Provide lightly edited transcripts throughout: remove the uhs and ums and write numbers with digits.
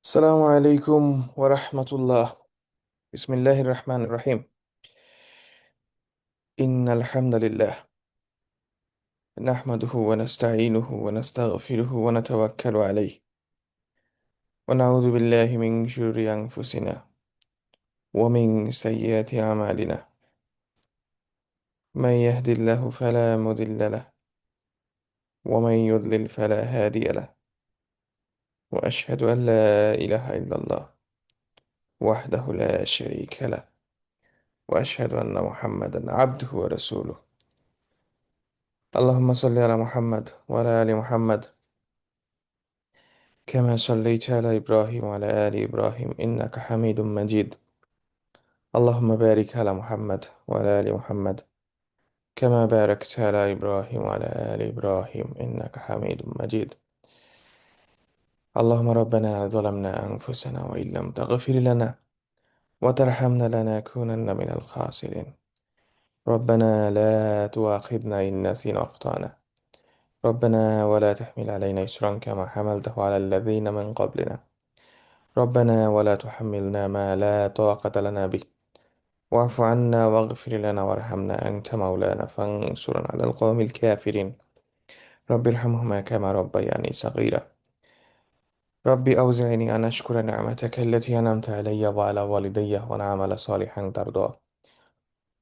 السلام عليكم ورحمة الله. بسم الله الرحمن الرحيم. إن الحمد لله نحمده ونستعينه ونستغفره ونتوكل عليه ونعوذ بالله من شرور أنفسنا ومن سيئات أعمالنا. من يهد الله فلا مضل له ومن يضلل فلا هادي له. وأشهد أن لا إله إلا الله وحده لا شريك له، وأشهد أن محمدا عبده ورسوله. اللهم صل على محمد وعلى آل محمد كما صليت على إبراهيم وعلى آل إبراهيم إنك حميد مجيد. اللهم بارك على محمد وعلى آل محمد كما باركت على إبراهيم وعلى آل إبراهيم إنك حميد مجيد. اللهم ربنا ظلمنا أنفسنا وإن لم تغفر لنا وترحمنا لنكونن من الخاسرين. ربنا لا تؤاخذنا إن نسينا وأخطأنا. ربنا ولا تحمل علينا إصرا كما حملته على الذين من قبلنا. ربنا ولا تحملنا ما لا طاقة لنا به. واعف عنا واغفر لنا وارحمنا أنت مولانا فانصرنا على القوم الكافرين. رب ارحمهما كما ربياني صغيرا. ربي أوزعني أن أشكر نعمتك التي أنعمت علي وعلى والدي وأن أعمل صالحا ترضاه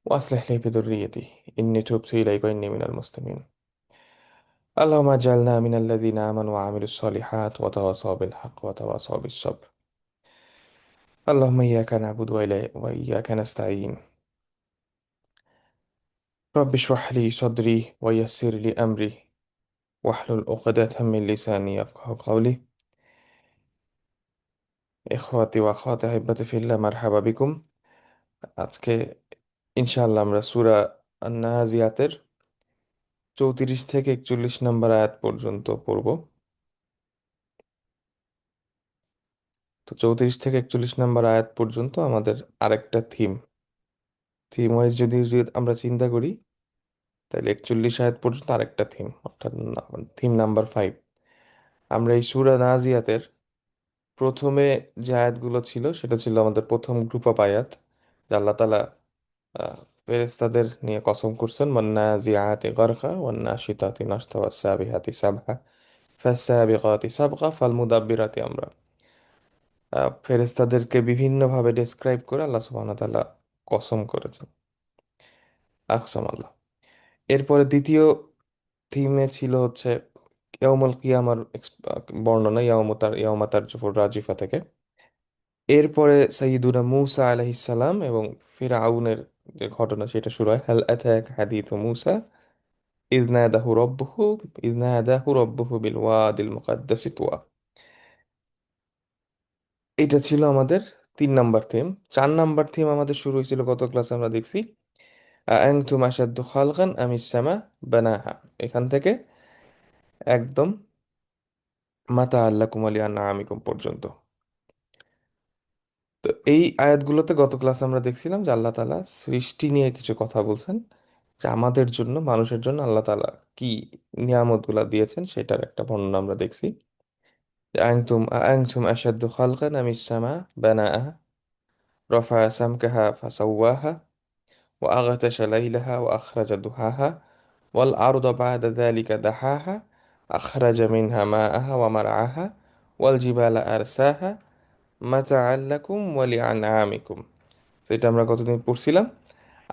وأصلح لي بذريتي إني تبت إليك وإني من المسلمين. اللهم اجعلنا من الذين آمنوا وعملوا الصالحات وتواصوا بالحق وتواصوا بالصبر. اللهم إياك نعبد وإياك نستعين. رب اشرح لي صدري ويسر لي أمري واحلل عقدة من لساني يفقه قولي. إخواتي وأخواتي أحبتي في الله مرحبا بكم. আজকে ইনশাআল্লাহ আমরা সূরা আন-নাজিয়াতের 34 থেকে 41 নম্বর আয়াত পর্যন্ত পড়ব। তো 34 থেকে 41 নম্বর আয়াত পর্যন্ত আমাদের আরেকটা থিম ওয়াইজ যদি আমরা চিন্তা করি, তাহলে 41 আয়াত পর্যন্ত আরেকটা থিম, অর্থাৎ থিম নাম্বার 5। আমরা এই সূরা নাজিয়াতের প্রথমে যে আয়াতগুলো ছিল সেটা ছিল আমাদের প্রথম গ্রুপ অফ আয়াত, যে আল্লাহ তাআলা আহ, ফেরেশতাদের নিয়ে কসম করছেন, ওয়ান্নাজিআতি গারকা ওয়ান্নাশিতাতি নাশতা ওয়াসসাবিহাতি সাবহা ফাসসাবিগাতি সাবগা ফালমুদাব্বিরাতি আমরা। ফেরেশতাদেরকে বিভিন্নভাবে ডেসক্রাইব করে আল্লাহ সুবহানাহু ওয়া তাআলা কসম করেছেন। আকসাম আল্লাহ। এরপরে দ্বিতীয় থিমে ছিল হচ্ছে ইয়াউমুল কিয়ামার বর্ণনা, ইয়াউমা তারজুফুর রাজিফা থেকে। এরপরে সাইয়্যিদুনা মুসা আলাইহিস সালাম এবং ফিরআউনের যে ঘটনা সেটা শুরু হয়, হাল আতাকা হাদিসু মুসা ইয নাদাহু রাব্বুহু ইয নাদাহু রাব্বুহু বিল ওয়াদিল মুকাদ্দাসি তুয়া। এটা ছিল আমাদের 3 নাম্বার থিম। 4 নাম্বার থিম আমাদের শুরু হয়েছিল গত ক্লাসে, আমরা দেখছি আনতুম আশাদ্দু খালকান আমিস সামা বানাহা, এখান থেকে একদম মাতা আল্লাকুম আলিয়া আমিকুম পর্যন্ত। তো এই আয়াতগুলোতে গত ক্লাসে আমরা দেখছিলাম যে আল্লাহ তাআলা সৃষ্টি নিয়ে কিছু কথা বলছেন, যে আমাদের জন্য, মানুষের জন্য আল্লাহ তাআলা কি নিয়ামতগুলা দিয়েছেন সেটার একটা বর্ণনা আমরা দেখছি। যে আনতুম আশাদ্দু খালকান আমিস সামা বানাহা رفع سمكها فسواها وأغطش ليلها وأخرج ضحاها والأرض بعد ذلك دحاها أخرج منها ماءها ومرعاها والجبال أرساها متاعا لكم ولأنعامكم। তো এটা আমরা কতদিন পড়ছিলাম।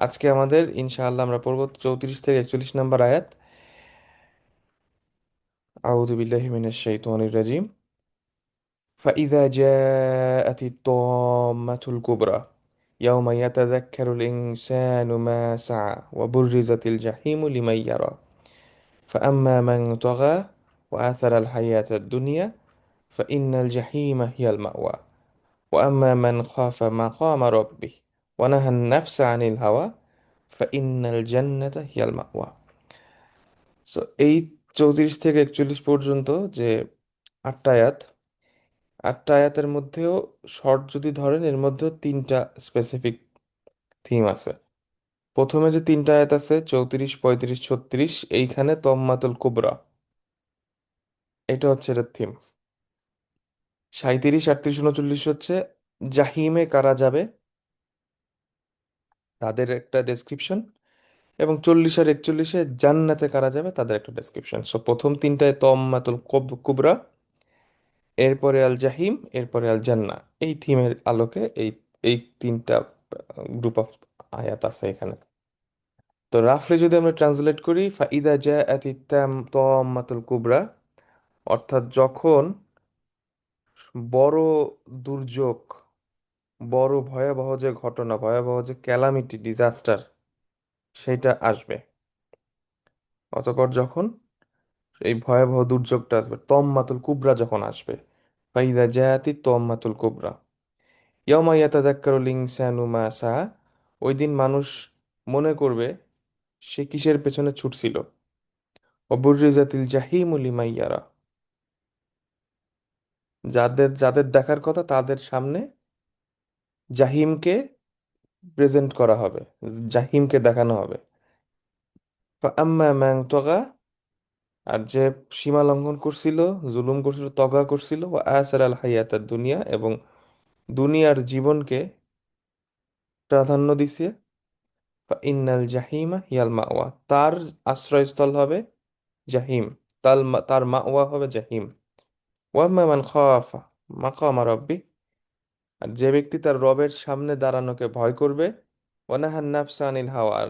আজকে আমাদের ইনশাআল্লাহ আমরা পড়ব 34 থেকে 41 নম্বর আয়াত। আউযু বিল্লাহি মিনাশ শাইতানির রাজিম। فإذا جاءت الطامة الكبرى يوم يتذكر الإنسان ما سعى وبرزت الجحيم لمن يرى فأما من طغى وآثر الحياة الدنيا فإن الجحيم هي المأوى وأما من خاف مقام ربه ونهى النفس عن الهوى فإن الجنة هي المأوى. সো এই 34 থেকে 41 পর্যন্ত যে 8টা আয়াত, 8টা আয়াতের মধ্যেও শর্ট যদি ধরেন, এর মধ্যেও 3টা স্পেসিফিক থিম আছে। প্রথমে যে 3টা আয়াত আছে 34, 35, 36, এইখানে তম্মাতুল কুবরা, এটা হচ্ছে এটার থিম। 37, 38, 39 হচ্ছে জাহিমে কারা যাবে তাদের একটা ডেসক্রিপশন, এবং 40 আর 41 জান্নাতে কারা যাবে তাদের একটা ডেসক্রিপশন। সো প্রথম তিনটায় তম্মাতুল কুবরা, এরপরে আল জাহিম, এরপরে আল জান্নাহ। এই থিমের আলোকে এই এই তিনটা গ্রুপ অফ আয়াত আছে এখানে। তো রাফলি যদি আমরা ট্রান্সলেট করি, ফাইদা জাআতি তাম্মাতুল কুবরা, অর্থাৎ যখন বড় দুর্যোগ, বড় ভয়াবহ যে ঘটনা, ভয়াবহ যে ক্যালামিটি, ডিজাস্টার, সেটা আসবে। অতঃপর যখন এই ভয়াবহ দুর্যোগটা আসবে, তম্মাতুল কুবরা যখন আসবে, ফাইদা জায়াতি তম্মাতুল কুবরা, ইয়াউমা ইয়াতাযাক্কারুল ইনসানু মা সা, ওই দিন মানুষ মনে করবে সে কিসের পেছনে ছুটছিল। অবুরিজাতিল জাহিমু লিমান ইয়ারা, যাদের যাদের দেখার কথা তাদের সামনে জাহিমকে প্রেজেন্ট করা হবে, জাহিমকে দেখানো হবে। আম্মা মান তগা, আর যে সীমা লঙ্ঘন করছিল, জুলুম করছিল, তগা করছিল, ও আসার আল হায়াতাদ দুনিয়া, এবং দুনিয়ার জীবনকে প্রাধান্য দিছে, ইন্নাল জাহিমা হিয়াল মাওয়া, তার আশ্রয়স্থল হবে জাহিম, তার মাওয়া হবে জাহিম। ওয়াম্মা মান খাফা মাকামা রাব্বি, আর যে ব্যক্তি তার রবের সামনে দাঁড়ানোকে ভয় করবে, ওয়ানাহান নাফসা আনিল হাওয়া, আর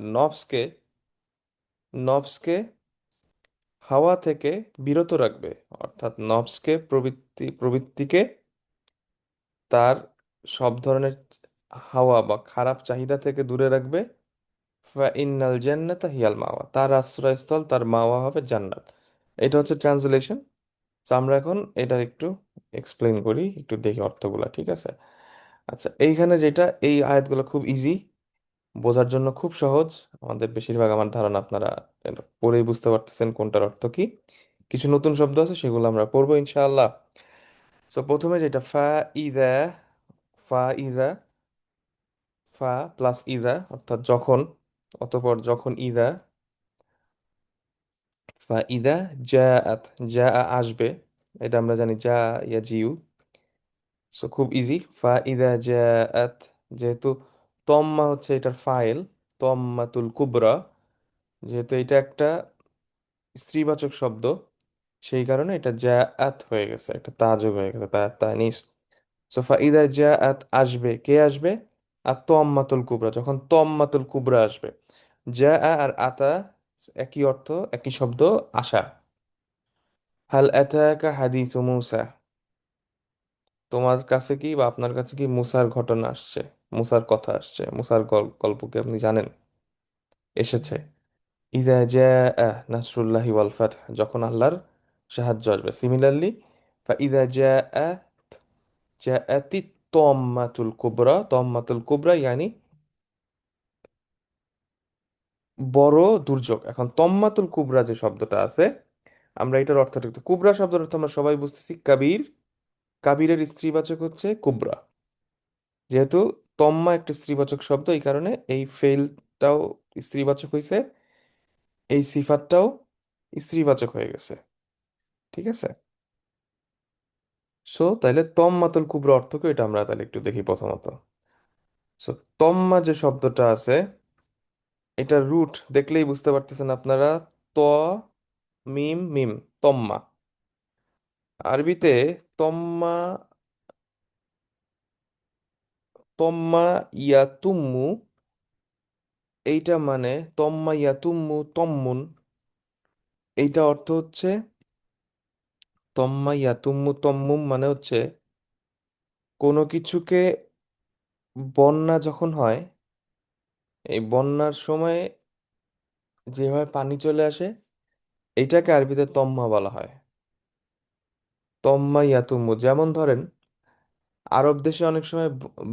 নফসকে হাওয়া থেকে বিরত রাখবে, অর্থাৎ নফসকে প্রবৃত্তিকে তার সব ধরনের হাওয়া বা খারাপ চাহিদা থেকে দূরে রাখবে। ইন্নাল জান্নাতা হিয়াল মাওয়া, তার আশ্রয়স্থল, তার মাওয়া হবে জান্নাত। এটা হচ্ছে ট্রান্সলেশন। তো আমরা এখন এটা একটু এক্সপ্লেন করি, একটু দেখি অর্থগুলা, ঠিক আছে? আচ্ছা, এইখানে যেটা, এই আয়াতগুলো খুব ইজি, বোঝার জন্য খুব সহজ। আমাদের বেশিরভাগ, আমার ধারণা আপনারা এটা পড়েই বুঝতে পারতেছেন কোনটার অর্থ কি। কিছু নতুন শব্দ আছে, সেগুলো আমরা পড়বো ইনশাআল্লাহ। তো প্রথমে যেটা ইদা, ইদা, প্লাস ইদা অর্থাৎ যখন, অতঃপর যখন ইদা, ইদা জাআত, যা আসবে, এটা আমরা জানি যা ইয়াজিউ। সো খুব ইজি, ইদা জাআত, যেহেতু তম্মা হচ্ছে এটার ফাইল, তম্মাতুল কুবরা, যেহেতু এটা একটা স্ত্রীবাচক শব্দ, সেই কারণে এটা জাআত হয়ে গেছে, একটা তাযোগ হয়ে গেছে, তানিস। সো ফাইদা জাআত, আসবে, কে আসবে? আর তম্মাতুল কুবরা, যখন তম্মাতুল কুবরা আসবে। যা আর আতা একই অর্থ, একই শব্দ, আসা। হাল আতাকা হাদিসু মূসা, তোমার কাছে কি বা আপনার কাছে কি মুসার ঘটনা আসছে, মুসার কথা আসছে, মুসার গল্প কি আপনি জানেন? এসেছে। ইদা জাআ নাসরুল্লাহি ওয়াল ফাতহ, যখন আল্লাহর সাহায্য আসবে। সিমিলারলি ইদা জাআ জাআতি তম্মাতুল কুবরা, তম্মাতুল কুবরা ইয়ানি বড় দুর্যোগ। এখন তম্মাতুল কুবরা যে শব্দটা আছে, আমরা এটার অর্থটা একটু, কুবরা শব্দের অর্থ আমরা সবাই বুঝতেছি কাবীর, কাবীরের স্ত্রীবাচক হচ্ছে কুবরা। যেহেতু তম্মা একটা স্ত্রীবাচক শব্দ, এই কারণে এই ফেলটাও স্ত্রীবাচক হয়েছে, এই সিফাতটাও স্ত্রীবাচক হয়ে গেছে, ঠিক আছে? সো তাহলে তম্মাতুল কুবরা অর্থ কি, এটা আমরা তাহলে একটু দেখি প্রথমত। সো তম্মা যে শব্দটা আছে, এটা রুট দেখলেই বুঝতে পারতেছেন আপনারা, ত মিম মিম, তম্মা। আরবিতে তম্মা, তম্মা ইয়াতুম্মু, এইটা মানে তম্মা ইয়াতুম্মু তম্মুন, এইটা অর্থ হচ্ছে, তম্মা ইয়াতুম্মু তম্মুম মানে হচ্ছে কোনো কিছুকে, বন্যা যখন হয়, এই বন্যার সময় যেভাবে পানি চলে আসে, এইটাকে আরবিতে তম্মা বলা হয়। তম্মা ইয়াতুম্মু, যেমন ধরেন আরব দেশে অনেক সময়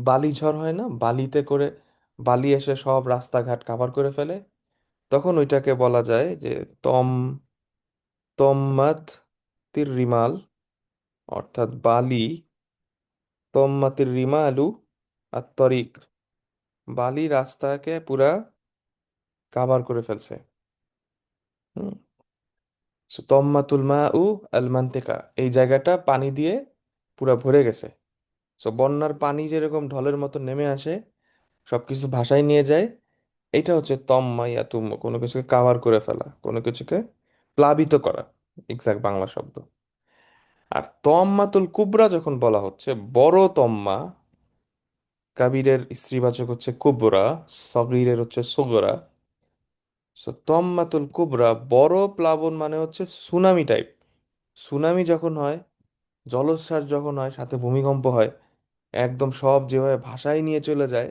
বালি ঝড় হয় না, বালিতে করে বালি এসে সব রাস্তাঘাট কাভার করে ফেলে, তখন ওইটাকে বলা যায় যে তম তম্মাত তির রিমাল, অর্থাৎ বালি, তম্মাতির রিমালু আর তরিক, বালি রাস্তাকে পুরা কাভার করে ফেলছে। হুম। So, তম্মাতুল মা উ আল মান্তিকা, এই জায়গাটা পানি দিয়ে পুরা ভরে গেছে। সো বন্যার পানি যেরকম ঢলের মতো নেমে আসে, সবকিছু ভাসায় নিয়ে যায়, এটা হচ্ছে তম্মা ইয়াতুম্ম, কোনো কিছুকে কাভার করে ফেলা, কোনো কিছুকে প্লাবিত করা, এক্সাক্ট বাংলা শব্দ। আর তম্মাতুল কুবরা যখন বলা হচ্ছে, বড় তম্মা, কাবিরের স্ত্রীবাচক হচ্ছে কুবরা, সগীরের হচ্ছে সুগরা। সো তম্মাতুল কুবরা, বড় প্লাবন মানে হচ্ছে সুনামি টাইপ। সুনামি যখন হয়, জলোচ্ছ্বাস যখন হয়, সাথে ভূমিকম্প হয়, একদম সব যেভাবে ভাসায় নিয়ে চলে যায়,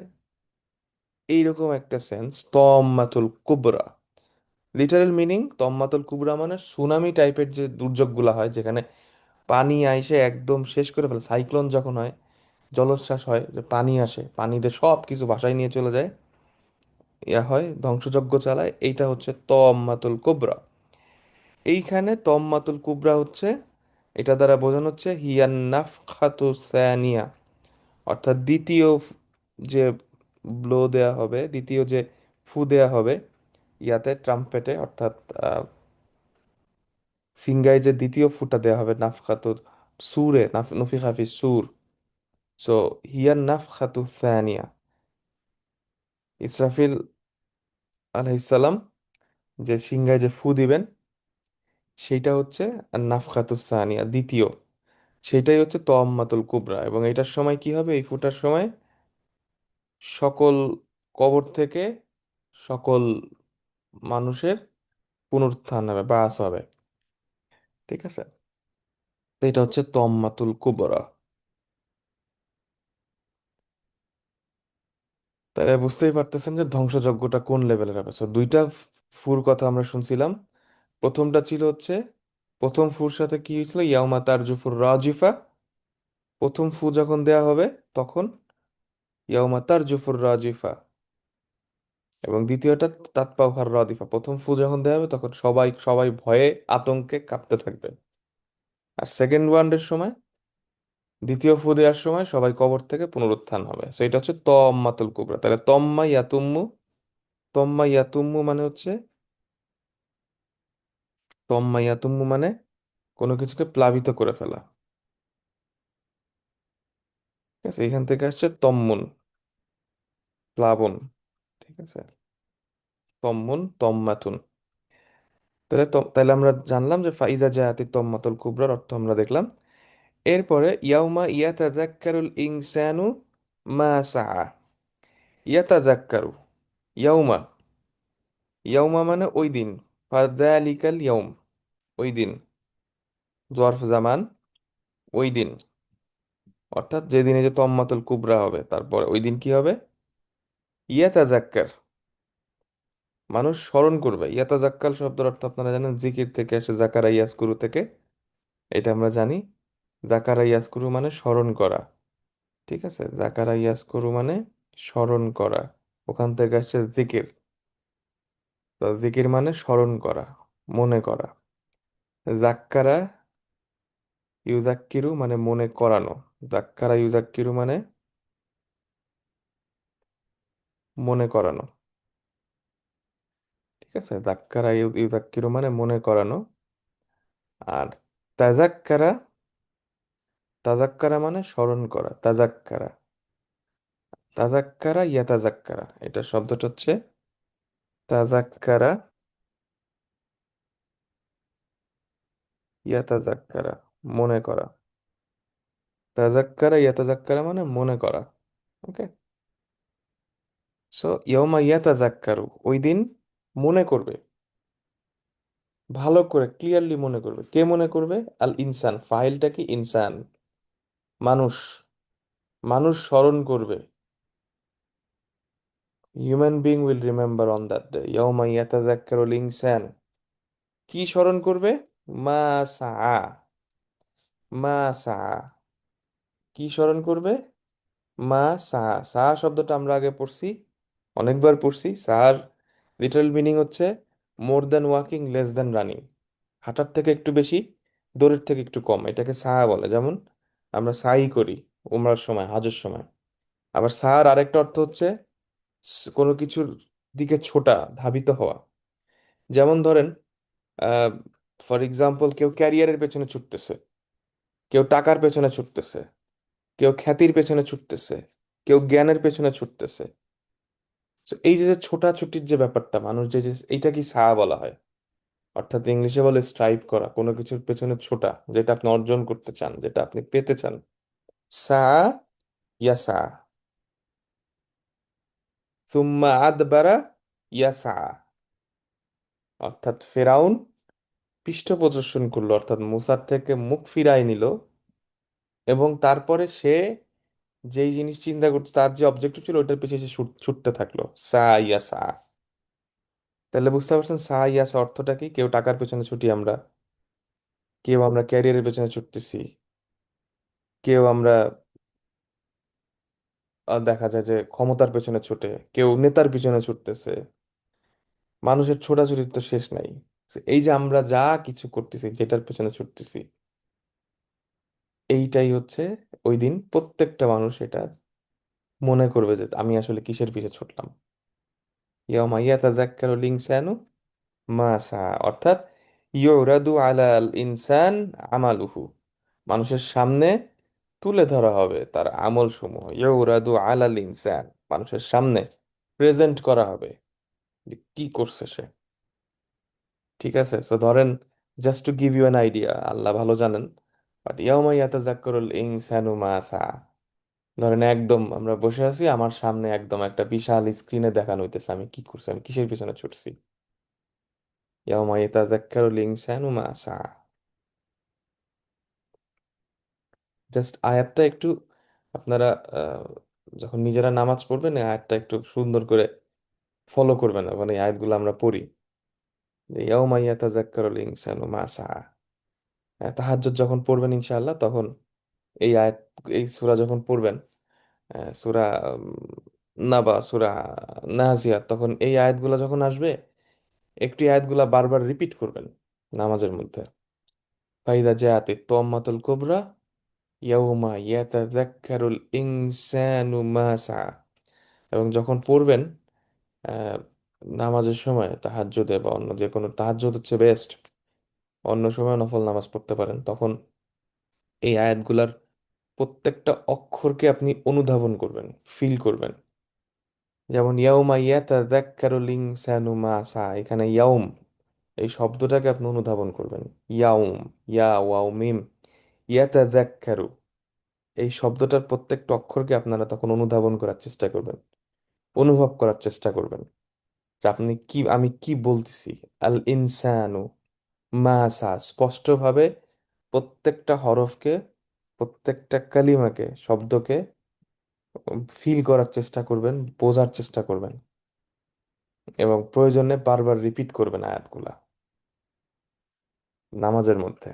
এইরকম একটা সেন্স তম্মাতুল কুবরা। লিটারেল মিনিং তম্মাতুল কুবরা মানে সুনামি টাইপের যে দুর্যোগগুলো হয়, যেখানে পানি আইসে একদম শেষ করে ফেলে, সাইক্লোন যখন হয়, জলোচ্ছ্বাস হয়, যে পানি আসে, পানিতে সব কিছু ভাসায় নিয়ে চলে যায়, ইয়া হয়, ধ্বংসযজ্ঞ চালায়, এইটা হচ্ছে তম্মাতুল কুবরা। এইখানে তম্মাতুল কুবরা হচ্ছে, এটা দ্বারা বোঝানো হচ্ছে হিয়ান নাফখাতু সানিয়া, অর্থাৎ দ্বিতীয় যে ব্লো দেয়া হবে, দ্বিতীয় যে ফু দেয়া হবে, ইয়াতে ট্রাম্পেটে, অর্থাৎ সিংগায় যে দ্বিতীয় ফুটা দেয়া হবে, নাফখাতুর সুরে, নফিখা ফি সুর। সো হিয়ান নাফখাতু সানিয়া, ইসরাফিল আলাইহিসসালাম যে সিংহায় যে ফু দিবেন, সেইটা হচ্ছে নাফখাতু সানিয়া, দ্বিতীয়। সেটাই হচ্ছে তম্মাতুল কুবরা। এবং এটার সময় কি হবে, এই ফুটার সময় সকল কবর থেকে সকল মানুষের পুনরুত্থান হবে, বাস হবে। ঠিক আছে, তো এটা হচ্ছে তম্মাতুল কুবরা। তাহলে বুঝতেই পারতেছেন যে ধ্বংসযজ্ঞটা কোন লেভেলের হবে। So, দুইটা ফুর কথা আমরা শুনছিলাম। প্রথমটা ছিল হচ্ছে, প্রথম ফুর সাথে কি হয়েছিল, ইয়াউমা তারজুফুর রাজিফা, প্রথম ফু যখন দেয়া হবে তখন ইয়াউমা তারজুফুর রাজিফা। এবং দ্বিতীয়টা তাতপাউহার রাদিফা, প্রথম ফু যখন দেওয়া হবে তখন সবাই সবাই ভয়ে আতঙ্কে কাঁপতে থাকবে। আর সেকেন্ড ওয়ানের সময়, দ্বিতীয় ফু দেওয়ার সময় সবাই কবর থেকে পুনরুত্থান হবে। সো এটা হচ্ছে তম্মাতুল কুবরা। তাহলে তম্মা ইয়াতুম্মু, তম্মা ইয়াতুম্মু মানে হচ্ছে, তম্মা ইয়াতুম্মু মানে কোনো কিছুকে প্লাবিত করে ফেলা। ঠিক আছে, এখান থেকে আসছে তম্মুন, প্লাবন। ঠিক আছে, তম্মুন তম্মাতুন। তাহলে আমরা জানলাম যে ফাইদা জায়াতি তম্মাতুল কুবরার অর্থ আমরা দেখলাম। এরপরে ইয়াউমা ইয়াতাযাক্কারুল ইনসানু মা সাআ, ইয়াতাযাক্কারু, ইয়াউমা, ইয়াউমা মানে ওই দিন, ফাযালিকাল ইয়াউম, ওই দিন, জরফ জামান, ওই দিন, অর্থাৎ যেদিনে যে তম্মাতুল কুবরা হবে, তারপরে ওই দিন কি হবে, ইয়াতাযাক্কার, মানুষ স্মরণ করবে। ইয়াতাযাক্কাল শব্দের অর্থ আপনারা জানেন, জিকির থেকে আসে, জাকারা ইয়াজকুরু থেকে, এটা আমরা জানি। জাকারা ইয়াজকুরু মানে স্মরণ করা। ঠিক আছে, জাকারা ইয়াজকুরু মানে স্মরণ করা, ওখান থেকে আসছে জিকির। তো জিকির মানে স্মরণ করা, মনে করা। জাক্কারা ইউজাক্কিরু মানে মনে করানো, জাক্কারা ইউজাক্কিরু মানে মনে করানো। ঠিক আছে, জাক্কারা ইউজাক্কিরু মানে মনে করানো। আর তাজাক্কারা, তাজাক্কারা মানে স্মরণ করা, তাজাক্কারা, তাজাক্কারা ইয়াতাজাক্কারা, এটা শব্দটা হচ্ছে তাজাক্কারা ইয়াতাজাক্কারা, মনে করা। তাজাক্কারা ইয়াতাজাক্কারা মানে মনে করা। ওকে, সো ইয়মা ইয়াতাজাক্কারু, ওই দিন মনে করবে, ভালো করে ক্লিয়ারলি মনে করবে। কে মনে করবে, আল ইনসান, ফাইলটা কি, ইনসান, মানুষ, মানুষ স্মরণ করবে। Human being will remember on that day, ইয়মা ইয়াতাজাক্কারুল ইনসান। কি স্মরণ করবে, মা সা, মা সা, কি স্মরণ করবে, মা সা। সা শব্দটা আমরা আগে পড়ছি, অনেকবার পড়ছি। সার লিটারাল মিনিং হচ্ছে more than walking, less than running, হাঁটার থেকে একটু বেশি, দৌড়ের থেকে একটু কম, এটাকে সাহা বলে। যেমন আমরা সাই করি উমরার সময়, হাজের সময়। আবার সাহার আরেকটা অর্থ হচ্ছে কোনো কিছুর দিকে ছোটা, ধাবিত হওয়া। যেমন ধরেন, ফর এক্সাম্পল, কেউ ক্যারিয়ারের পেছনে ছুটতেছে, কেউ টাকার পেছনে ছুটতেছে, কেউ খ্যাতির পেছনে ছুটতেছে, কেউ জ্ঞানের পেছনে ছুটতেছে। তো এই যে যে ছোটাছুটির যে ব্যাপারটা, মানুষ যে এইটা কি সা বলা হয়। অর্থাৎ ইংলিশে বলে স্ট্রাইভ করা, কোনো কিছুর পেছনে ছোটা, যেটা আপনি অর্জন করতে চান, যেটা আপনি পেতে চান। সা ইয়াসা, সুম্মা আদবারা ইয়াসা। অর্থাৎ ফেরাউন পৃষ্ঠ প্রদর্শন করলো, অর্থাৎ মুসার থেকে মুখ ফিরায় নিল, এবং তারপরে সে যেই জিনিস চিন্তা করতো, তার যে অবজেক্টিভ ছিল ওটার পিছিয়ে সে ছুটতে থাকলো। সা ইয়াসা। তাহলে বুঝতে পারছেন সা ইয়াসা অর্থটা কি? কেউ টাকার পেছনে ছুটি আমরা, কেউ আমরা ক্যারিয়ারের পেছনে ছুটতেছি, কেউ আমরা দেখা যায় যে ক্ষমতার পেছনে ছুটে, কেউ নেতার পিছনে ছুটতেছে। মানুষের ছোটাছুটির তো শেষ নাই। এই যে আমরা যা কিছু করতেছি, যেটার পেছনে ছুটতেছি, এইটাই হচ্ছে ওই দিন প্রত্যেকটা মানুষ এটা মনে করবে যে আমি আসলে কিসের পিছে ছুটলাম। ইয়াউমা ইয়াতাযাক্কারুল ইনসানু মা সা। অর্থাৎ ইউরাদু আলাল ইনসান আমালুহু, মানুষের সামনে তুলে ধরা হবে তার আমল সমূহ। ইউরাদু আলাল ইনসান, মানুষের সামনে প্রেজেন্ট করা হবে যে কি করছে সে। ঠিক আছে, সো ধরেন, just to give you an idea, Allah ভালো জানেন, বাট ইয়াউমা ইয়াতাযাক্কারুল ইনসানু মা সা। ধরেন একদম আমরা বসে আছি, আমার সামনে একদম একটা বিশাল স্ক্রিনে দেখানো হইতেছে আমি কি করছি, আমি কিসের পিছনে ছুটছি। ইয়াউমা ইয়াতাযাক্কারুল ইনসানু মা সা। জাস্ট আয়াতটা একটু আপনারা আহ, যখন নিজেরা নামাজ পড়বেন এই আয়াতটা একটু সুন্দর করে ফলো করবেন, মানে এই আয়াতগুলো আমরা পড়ি যে ইয়াউমা ইয়াতাযাক্কারুল ইনসানু মা সা। তাহাজ্জুদ যখন পড়বেন ইনশাআল্লাহ, তখন এই আয়াত, এই সূরা যখন পড়বেন, সূরা নাবা, সূরা নাজিয়াত, তখন এই আয়াতগুলো যখন আসবে, একটি আয়াতগুলা বারবার রিপিট করবেন নামাজের মধ্যে। ফাইদা জাআতিত তাম্মাতুল কুবরা ইয়াউমা ইয়াতাযাক্কারুল ইনসানু মা সা। এবং যখন পড়বেন আহ, নামাজের সময়, তাহাজ্জুদে বা অন্য যে কোনো, তাহাজ্জুদ হচ্ছে বেস্ট, অন্য সময় নফল নামাজ পড়তে পারেন, তখন এই আয়াতগুলার প্রত্যেকটা অক্ষরকে আপনি অনুধাবন করবেন, ফিল করবেন। যেমন ইয়াউমা ইয়াতাযাক্কারুল ইনসানু মা সা, এখানে ইয়াউম এই শব্দটাকে আপনি অনুধাবন করবেন। ইয়াউম, ইয়া ওয়াও মিম, ইয়াতাযাক্কারু, এই শব্দটার প্রত্যেকটা অক্ষরকে আপনারা তখন অনুধাবন করার চেষ্টা করবেন, অনুভব করার চেষ্টা করবেন যে আপনি কি, আমি কি বলতেছি। আল ইনসানু মাসা, স্পষ্টভাবে প্রত্যেকটা হরফকে, প্রত্যেকটা কালিমাকে, শব্দকে ফিল করার চেষ্টা করবেন, বোঝার চেষ্টা করবেন, এবং প্রয়োজনে বারবার রিপিট করবেন আয়াতগুলা নামাজের মধ্যে।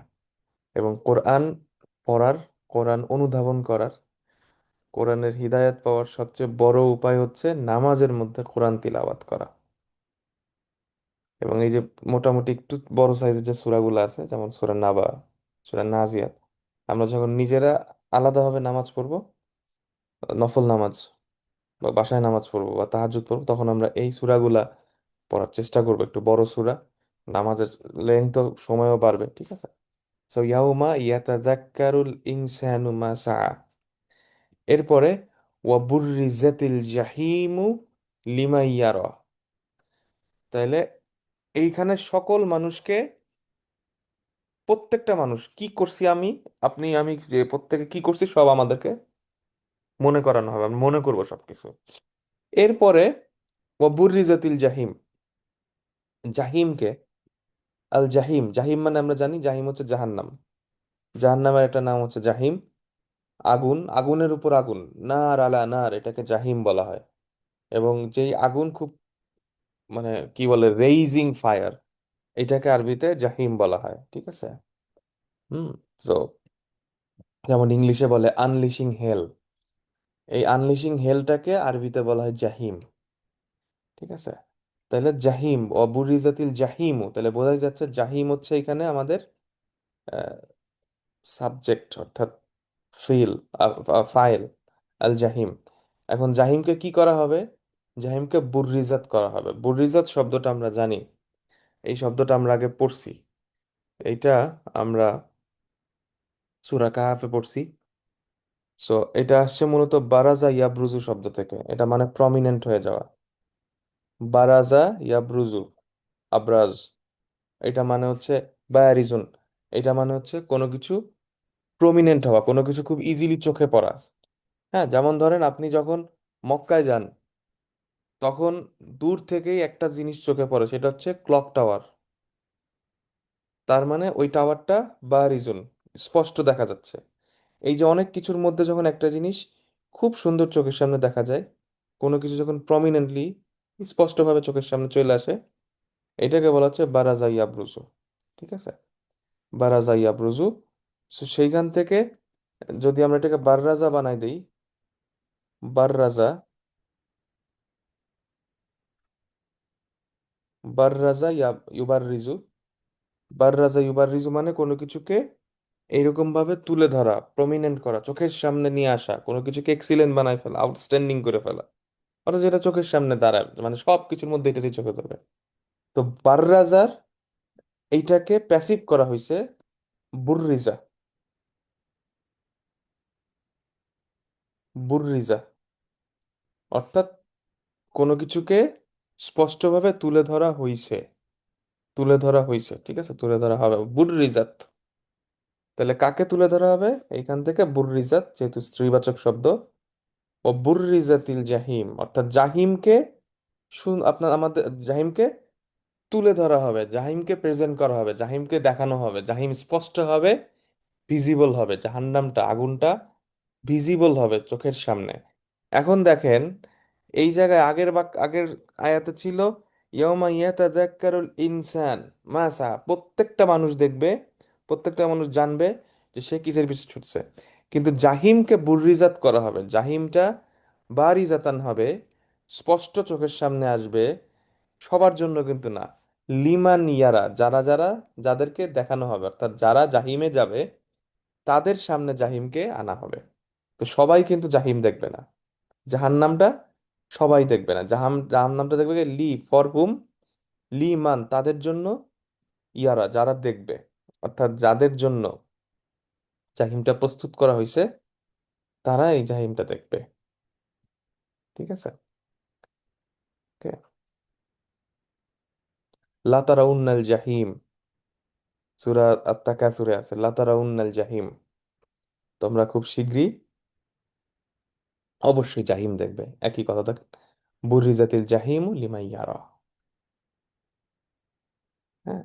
এবং কোরআন পড়ার, কোরআন অনুধাবন করার, কোরআনের হিদায়াত পাওয়ার সবচেয়ে বড় উপায় হচ্ছে নামাজের মধ্যে কোরআন তিলাওয়াত করা। এবং এই যে মোটামুটি একটু বড় সাইজের যে সূরাগুলো আছে, যেমন সূরা নাবা, সূরা নাজিয়াত, আমরা যখন নিজেরা আলাদাভাবে নামাজ পড়বো, নফল নামাজ বা বাসায় নামাজ পড়বো বা তাহাজ্জুদ পড়বো, তখন আমরা এই সূরাগুলা পড়ার চেষ্টা করবো, একটু বড় সূরা, নামাজের লেন্থ, সময়ও বাড়বে। ঠিক আছে, সো ইয়াউমা ইয়াতাযাক্কারুল ইনসানু মা সা। এরপরে ওয়াবুররিজাতিল জাহিমু লিমান ইয়ারা। তাইলে এইখানে সকল মানুষকে, প্রত্যেকটা মানুষ কি করছি আমি, আপনি আমি, যে প্রত্যেকে কি করছি সব আমাদেরকে মনে করানো হবে, আমি মনে করবো সবকিছু। এরপরে ওয়াবুররিজাতিল জাহিম, জাহিমকে, আল জাহিম, জাহিম মানে আমরা জানি জাহিম হচ্ছে জাহান্নাম, জাহান্নামের একটা নাম হচ্ছে জাহিম। আগুন, আগুনের উপর আগুন, নার আলা নার, এটাকে জাহিম বলা হয়। এবং যেই আগুন খুব, মানে কি বলে, রেইজিং ফায়ার, এটাকে আরবিতে জাহিম বলা হয়। ঠিক আছে। হুম। তো যেমন ইংলিশে বলে আনলিশিং হেল, এই আনলিশিং হেলটাকে আরবিতে বলা হয় জাহিম। ঠিক আছে। তাহলে জাহিম অবুরিজাতিল জাহিমু, তাহলে বোঝা যাচ্ছে জাহিম হচ্ছে এখানে আমাদের সাবজেক্ট, অর্থাৎ ফিল, ফাইল, আল জাহিম। এখন জাহিমকে কি করা হবে? জাহিমকে বুররিজাত করা হবে। বুররিজাত শব্দটা আমরা জানি, এই শব্দটা আমরা আগে পড়ছি। এইটা আমরা সূরা কাহাফে পড়ছি। সো এটা আসছে মূলত বারাজা ইয়াবরুজু শব্দ থেকে, এটা মানে প্রমিনেন্ট হয়ে যাওয়া। বারাজা ইয়াবরুজু, আবরাজ, এটা মানে হচ্ছে বায়ারিজুন, এটা মানে হচ্ছে কোনো কিছু প্রমিনেন্ট হওয়া, কোনো কিছু খুব ইজিলি চোখে পড়া। হ্যাঁ, যেমন ধরেন আপনি যখন মক্কায় যান, তখন দূর থেকেই একটা জিনিস চোখে পড়ে, সেটা হচ্ছে ক্লক টাওয়ার। তার মানে ওই টাওয়ারটা বায়ারিজুন, স্পষ্ট দেখা যাচ্ছে। এই যে অনেক কিছুর মধ্যে যখন একটা জিনিস খুব সুন্দর চোখের সামনে দেখা যায়, কোনো কিছু যখন প্রমিনেন্টলি স্পষ্টভাবে চোখের সামনে চলে আসে, এটাকে বলা হচ্ছে বারাজা ইয়াবরুজু। ঠিক আছে, বারাজা ইয়াবরুজু। So সেইখান থেকে যদি আমরা এটাকে বাররাজা বানাই দিই, বাররাজা, বাররাজা ইউবাররিজু, বাররাজা ইউবাররিজু মানে কোনো কিছুকে এইরকম ভাবে তুলে ধরা, প্রমিনেন্ট করা, চোখের সামনে নিয়ে আসা, কোনো কিছুকে এক্সিলেন্ট বানায় ফেলা, আউটস্ট্যান্ডিং করে ফেলা। অথচ যেটা চোখের সামনে দাঁড়ায়, মানে সব কিছুর মধ্যে এটারই চোখে ধরবে। তো বাররাজার এইটাকে প্যাসিভ করা হয়েছে বুররিজা, বুররিজা, অর্থাৎ কোনো কিছুকে স্পষ্টভাবে তুলে ধরা হইছে, তুলে ধরা হইছে, ঠিক আছে, তুলে ধরা হবে বুররিজাত। তাহলে কাকে তুলে ধরা হবে? এইখান থেকে বুররিজাত যেহেতু স্ত্রীবাচক শব্দ, ও বুররিজাতিল জাহিম, অর্থাৎ জাহিমকে আপনার আমাদের জাহিমকে তুলে ধরা হবে, জাহিমকে প্রেজেন্ট করা হবে, জাহিমকে দেখানো হবে, জাহিম স্পষ্ট হবে, ভিজিবল হবে, জাহান্নামটা, আগুনটা ভিজিবল হবে চোখের সামনে। এখন দেখেন, এই জায়গায় আগের আয়াতে ছিল ইয়াউমা ইয়াতাযাক্কারুল ইনসান মা সা, প্রত্যেকটা মানুষ দেখবে, প্রত্যেকটা মানুষ জানবে যে সে কিসের পিছনে ছুটছে। কিন্তু জাহিমকে বুররিজাত করা হবে, জাহিমটা বারিজাতান হবে, স্পষ্ট চোখের সামনে আসবে, সবার জন্য কিন্তু না। লিমান ইয়ারা, যারা যারা, যাদেরকে দেখানো হবে, অর্থাৎ যারা জাহিমে যাবে তাদের সামনে জাহিমকে আনা হবে। তো সবাই কিন্তু জাহিম দেখবে না, জাহান্নামটা সবাই দেখবে না, জাহান্নামটা দেখবে কে? লি, ফর হুম, লি মান, তাদের জন্য, ইয়ারা, যারা দেখবে, অর্থাৎ যাদের জন্য জাহিমটা প্রস্তুত করা হয়েছে, তারা এই জাহিমটা দেখবে। ঠিক আছে, ওকে। লাতারাউন্নাল জাহিম, সূরা আত-তাকাসুরে আছে লাতারাউন্নাল জাহিম, তোমরা খুব শীঘ্রই অবশ্যই জাহিম দেখবে, একই কথা দেখ, বুরিজাতিল জাহিম লিমান ইয়ারা। হ্যাঁ,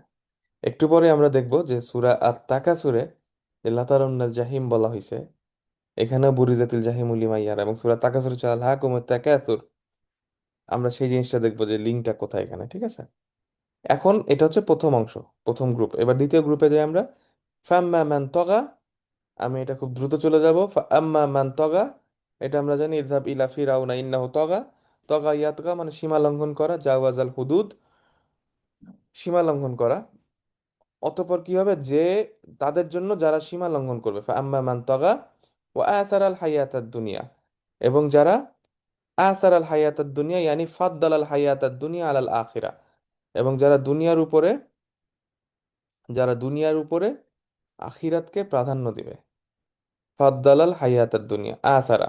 একটু পরে আমরা দেখব যে সূরা আত-তাকাসুরে যে লাতারাউন্নাল জাহিম বলা হয়েছে, এখানে বুরিজাতিল জাহিম লিমান ইয়ারা, এবং সূরা তাকাসুর হচ্ছে আলহাকুমুত তাকাসুর, আমরা সেই জিনিসটা দেখবো যে লিঙ্কটা কোথায় এখানে। ঠিক আছে, এখন এটা হচ্ছে প্রথম অংশ, প্রথম গ্রুপ। এবার দ্বিতীয় গ্রুপে যাই আমরা। ফাম্মা মান তগা, আমি এটা খুব দ্রুত চলে যাব। আম্মা মান তগা, এটা আমরা জানি ইযহাব ইলা ফিরাউনা ইন্নাহু তগা। তগা ইয়াতগা মানে সীমা লঙ্ঘন করা, জাওয়াজাল হুদুদ, সীমা লঙ্ঘন করা। অতঃপর কি হবে? যে তাদের জন্য যারা সীমা লঙ্ঘন করবে, আম্মা মান তগা ও আসারাল হায়াতাদ দুনিয়া, এবং যারা আসারাল হায়াতাদ দুনিয়া ইয়ানি ফাদ্দালাল হায়াতাদ দুনিয়া আলাল আখিরা, এবং যারা দুনিয়ার উপরে আখিরাতকে প্রাধান্য দিবে। ফাদ্দালাল হায়াতাদ দুনিয়া আসারা।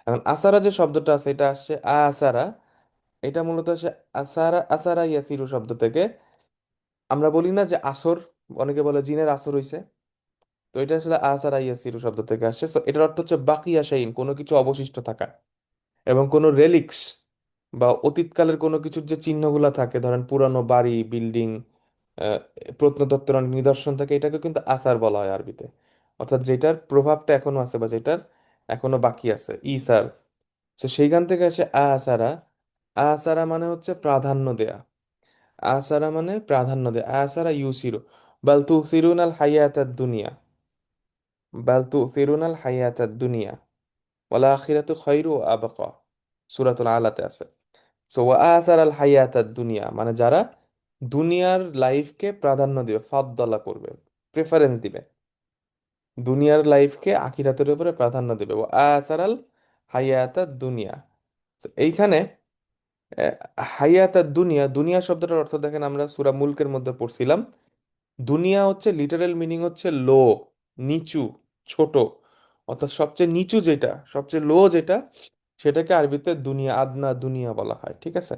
এখন আসারা যে শব্দটা আছে, এটা আসছে আসারা, এটা মূলত আসে আসারা, আসারা ইয়াসিরু শব্দ থেকে। আমরা বলি না যে আসর, অনেকে বলে জিনের আসর হইছে, তো এটা আসলে আসারা ইয়াসিরু শব্দ থেকে আসছে। তো এটার অর্থ হচ্ছে বাকিয়া শাইইন, কোনো কিছু অবশিষ্ট থাকা, এবং কোনো রেলিক্স বা অতীতকালের কোনো কিছুর যে চিহ্নগুলা থাকে, ধরেন পুরানো বাড়ি, বিল্ডিং, প্রত্নতত্ত্বের অনেক নিদর্শন থাকে, এটাকে কিন্তু আসার বলা হয় আরবিতে। অর্থাৎ যেটার প্রভাবটা এখনো আছে বা যেটার এখনো বাকি আছে, ইসার। তো সেইখান থেকে আসে আসারা। আসারা মানে হচ্ছে প্রাধান্য দেয়া, আসারা মানে প্রাধান্য দেয়া, আসারা ইউসিরু, বাল তুসিরুনাল হায়াতাদ দুনিয়া, বাল তুসিরুনাল হায়াতাদ দুনিয়া ওয়াল আখিরাতু খায়রু ওয়া আবকা, সূরাতুল আলাতে আছে। সো ওয়া আসার আল হায়াতাদ দুনিয়া মানে যারা দুনিয়ার লাইফকে প্রাধান্য দিবে, ফাদ্দালা করবে, প্রেফারেন্স দিবে, দুনিয়ার লাইফকে আখিরাতের উপরে প্রাধান্য দিবে। ওয়া আসার আল হায়াতাদ দুনিয়া। তো এইখানে আহ, হায়াতাদ দুনিয়া, দুনিয়া শব্দটার অর্থ দেখেন, আমরা সূরা মুলকের মধ্যে পড়ছিলাম, দুনিয়া হচ্ছে লিটারেল মিনিং হচ্ছে লো, নিচু। ছোট, অর্থাৎ সবচেয়ে নিচু যেটা, সবচেয়ে লো যেটা, সেটাকে আরবিতে দুনিয়া, আদনা দুনিয়া বলা হয়, ঠিক আছে?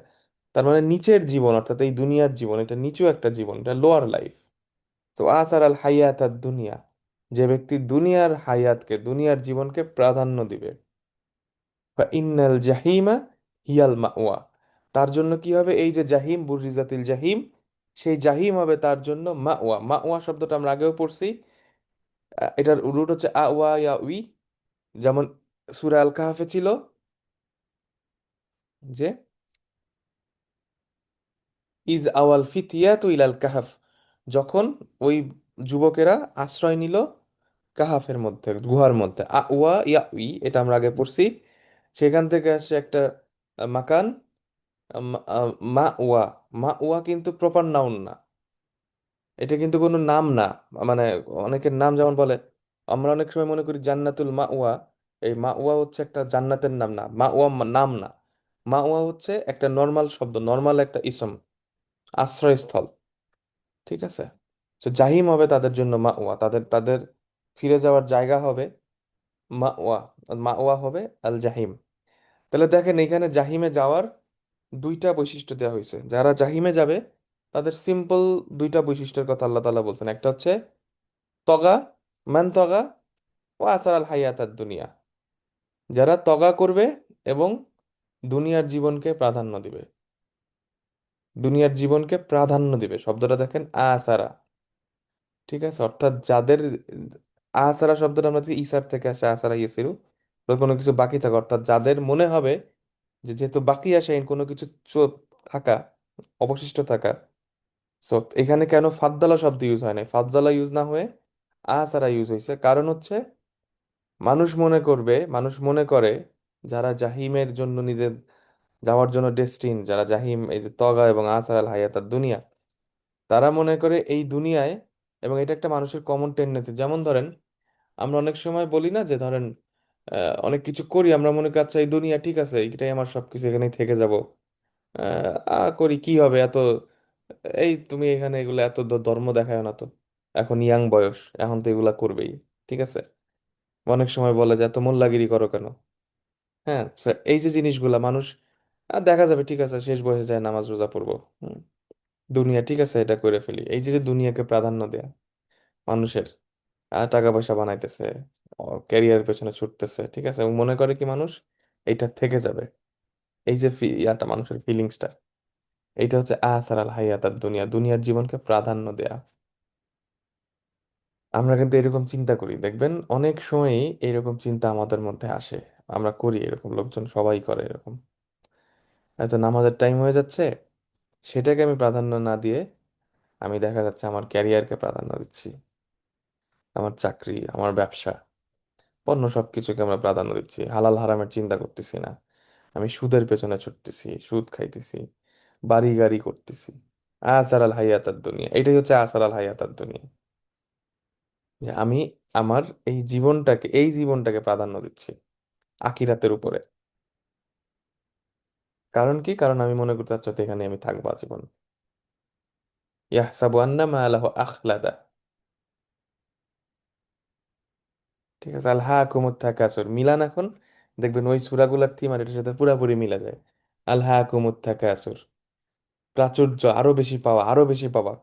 তার মানে নিচের জীবন, অর্থাৎ এই দুনিয়ার জীবন, এটা নিচু একটা জীবন, এটা লোয়ার লাইফ। তো আসার আল হায়াত আর দুনিয়া, যে ব্যক্তি দুনিয়ার হায়াতকে, দুনিয়ার জীবনকে প্রাধান্য দিবে, বা ইন্নাল জাহিমা হিয়াল মাওয়া, তার জন্য কি হবে? এই যে জাহিম, বুররিজাতিল জাহিম, সেই জাহিম হবে তার জন্য মাওয়া। মাওয়া শব্দটা আমরা আগেও পড়ছি, এটার রুট হচ্ছে আওয়া ইয়া উই। যেমন সূরা আল কাহাফে ছিল যে ইজ আওয়াল ফিতিয়াতু ইলাল কাহাফ, যখন ওই যুবকেরা আশ্রয় নিল কাহাফের মধ্যে, গুহার মধ্যে। আওয়া ইয়া উই, এটা আমরা আগে পড়ছি। সেখান থেকে আসছে একটা মাকান, মা ওয়া। মা ওয়া কিন্তু প্রপার নাউন না, এটা কিন্তু কোনো নাম না। মানে অনেকের নাম যেমন বলে, আমরা অনেক সময় মনে করি জান্নাতুল মা ওয়া, এই মা ওয়া হচ্ছে একটা জান্নাতের নাম না, মা ওয়া নাম না। মা ওয়া হচ্ছে একটা নর্মাল শব্দ, নর্মাল একটা ইসম, আশ্রয়স্থল, ঠিক আছে? তো জাহিম হবে তাদের জন্য মা ওয়া, তাদের তাদের ফিরে যাওয়ার জায়গা হবে মা ওয়া। মা ওয়া হবে আল জাহিম। তাহলে দেখেন এখানে জাহিমে যাওয়ার দুইটা বৈশিষ্ট্য দেওয়া হয়েছে। যারা জাহিমে যাবে তাদের সিম্পল দুইটা বৈশিষ্ট্যের কথা আল্লাহ তাআলা বলছেন। একটা হচ্ছে তগা, মান তগা ও আসার আল হায়াত দুনিয়া, যারা তগা করবে এবং দুনিয়ার জীবনকে প্রাধান্য দিবে, দুনিয়ার জীবনকে প্রাধান্য দিবে, শব্দটা দেখেন আসারা, ঠিক আছে? অর্থাৎ যাদের, আসারা শব্দটা আমরা ইসার থেকে আসে, আসারা ইয়েসিরু, তো কোনো কিছু বাকি থাকে, অর্থাৎ যাদের মনে হবে যে যেহেতু বাকি আসে কোনো কিছু থাকা, অবশিষ্ট থাকা। সো এখানে কেন ফাদ্দালা শব্দ ইউজ হয় না, ফাদ্দালা ইউজ না হয়ে আসারা ইউজ হয়েছে, কারণ হচ্ছে মানুষ মনে করবে, মানুষ মনে করে যারা জাহিমের জন্য নিজে যাওয়ার জন্য ডেস্টিন, যারা জাহিম, এই যে তগা এবং আসার আল হায়াত দুনিয়া, তারা মনে করে এই দুনিয়ায়, এবং এটা একটা মানুষের কমন টেন্ডেন্সি। যেমন ধরেন আমরা অনেক সময় বলি না যে ধরেন অনেক কিছু করি, আমরা মনে করি আচ্ছা এই দুনিয়া ঠিক আছে, এটাই আমার সবকিছু, এখানেই থেকে যাব। করি কি হবে এত, এই তুমি এখানে এগুলো এত ধর্ম দেখায় না তো, এখন ইয়াং বয়স, এখন তো এগুলা করবেই, ঠিক আছে? অনেক সময় বলে যে এত মোল্লাগিরি করো কেন? হ্যাঁ, so এই যে জিনিসগুলা মানুষ, দেখা যাবে ঠিক আছে শেষ বয়সে যায় নামাজ রোজা পড়বো, দুনিয়া ঠিক আছে এটা করে ফেলি, এই যে যে দুনিয়াকে প্রাধান্য দেয়া মানুষের, টাকা পয়সা বানাইতেছে, ক্যারিয়ারের পেছনে ছুটতেছে, ঠিক আছে, এবং মনে করে কি মানুষ এইটা থেকে যাবে। এই যে ইয়াটা, মানুষের ফিলিংসটা, এইটা হচ্ছে আসার আল হায়াত দুনিয়া, দুনিয়ার জীবনকে প্রাধান্য দেয়া। আমরা কিন্তু এরকম চিন্তা করি, দেখবেন অনেক সময়ই এরকম চিন্তা আমাদের মধ্যে আসে, আমরা করি এরকম, লোকজন সবাই করে এরকম। হয়তো নামাজের টাইম হয়ে যাচ্ছে, সেটাকে আমি প্রাধান্য না দিয়ে আমি দেখা যাচ্ছে আমার ক্যারিয়ারকে প্রাধান্য দিচ্ছি, আমার চাকরি, আমার ব্যবসা, অন্য সবকিছুকে আমরা প্রাধান্য দিচ্ছি, হালাল হারামের চিন্তা করতেছি না। আমি সুদের পেছনে ছুটতেছি, সুদ খাইতেছি, বাড়ি গাড়ি করতেছি। আসার আল হায়াতার দুনিয়া, এটাই হচ্ছে আসার আল হায়াতার দুনিয়া, যে আমি আমার এই জীবনটাকে প্রাধান্য দিচ্ছি আখিরাতের উপরে। কারণ কি? কারণ আমি মনে করতে চাচ্ছি এখানে আমি থাকবো আজীবন। ইয়াহসাবু আন্না মালাহু আখলাদা, ঠিক আছে? আল হাকুমুত তাকাসুর, মিলান এখন দেখবেন ওই সূরাগুলোর থিম আর এটার সাথে পুরোপুরি মিলা যায়। আল হাকুমুত তাকাসুর, প্রাচুর্য, আরো বেশি পাওয়া, আরো বেশি পাওয়া,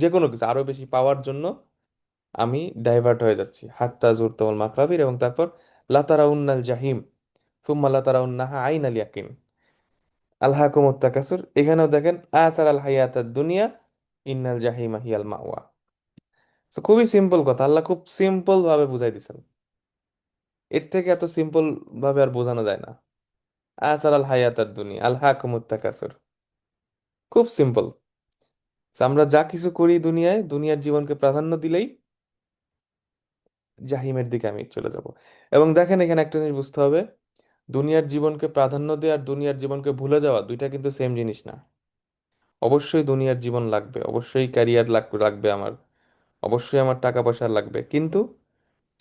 যে কোনো কিছু আরো বেশি পাওয়ার জন্য আমি ডাইভার্ট হয়ে যাচ্ছি, হাত্তা জুরতুমুল মাকাবির, এবং তারপর লাতারাউন্নাল জাহিম সুম্মা লাতারাউন্নাহা আইনাল ইয়াকিন। আল হাকুমুত তাকাসুর, এখানেও দেখেন আসার আল হায়াতাদ দুনিয়া ইন্নাল জাহিমা হিয়াল মাওয়া। তো খুবই সিম্পল কথা, আল্লাহ খুব সিম্পল ভাবে বুঝাই দিছেন, এর থেকে এত সিম্পল ভাবে আর বোঝানো যায় না। আসার আল হায়াতাদ দুনিয়া আল হাকুমুত তাকাসুর, খুব সিম্পল। আমরা যা কিছু করি দুনিয়ায়, দুনিয়ার জীবনকে প্রাধান্য দিলেই জাহিমের দিকে আমি চলে যাব। এবং দেখেন এখানে একটা জিনিস বুঝতে হবে, দুনিয়ার জীবনকে প্রাধান্য দেওয়া আর দুনিয়ার জীবনকে ভুলে যাওয়া দুইটা কিন্তু সেম জিনিস না। অবশ্যই দুনিয়ার জীবন লাগবে, অবশ্যই ক্যারিয়ার লাগবে আমার, অবশ্যই আমার টাকা পয়সা লাগবে, কিন্তু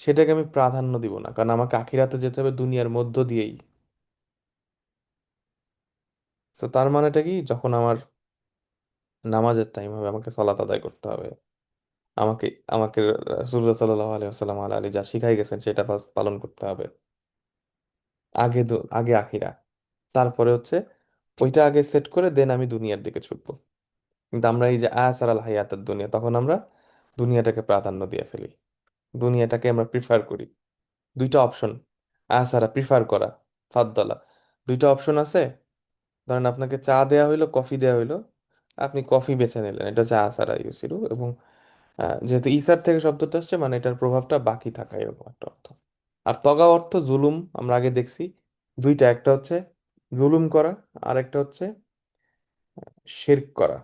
সেটাকে আমি প্রাধান্য দিব না, কারণ আমাকে আখিরাতে যেতে হবে দুনিয়ার মধ্য দিয়েই। তো তার মানেটা কি, যখন আমার নামাজের টাইম হবে আমাকে সালাত আদায় করতে হবে, আমাকে আমাকে রাসূলুল্লাহ সাল্লাল্লাহু আলাইহি ওয়াসাল্লাম আলী যা শিখাই গেছেন সেটা পালন করতে হবে। আগে আখিরা, তারপরে হচ্ছে ওইটা আগে সেট করে দেন আমি দুনিয়ার দিকে ছুটবো। কিন্তু আমরা এই যে আসার আল হায়াতের দুনিয়া, তখন আমরা দুনিয়াটাকে প্রাধান্য দিয়ে ফেলি, দুনিয়াটাকে আমরা প্রিফার করি। দুইটা অপশন, আসারা প্রিফার করা, ফাদ্দলা, দুইটা অপশন আছে। ধরেন আপনাকে চা দেয়া হইলো, কফি দেয়া হইলো, আপনি কফি বেছে নিলেন, এটা হচ্ছে আসারা ইউসিরু। এবং যেহেতু ইসার থেকে শব্দটা আসছে, মানে এটার প্রভাবটা বাকি থাকা, এরকম একটা অর্থ। আর তগা অর্থ জুলুম, আমরা আগে দেখছি দুইটা, একটা হচ্ছে জুলুম করা, আর একটা হচ্ছে শিরক করা।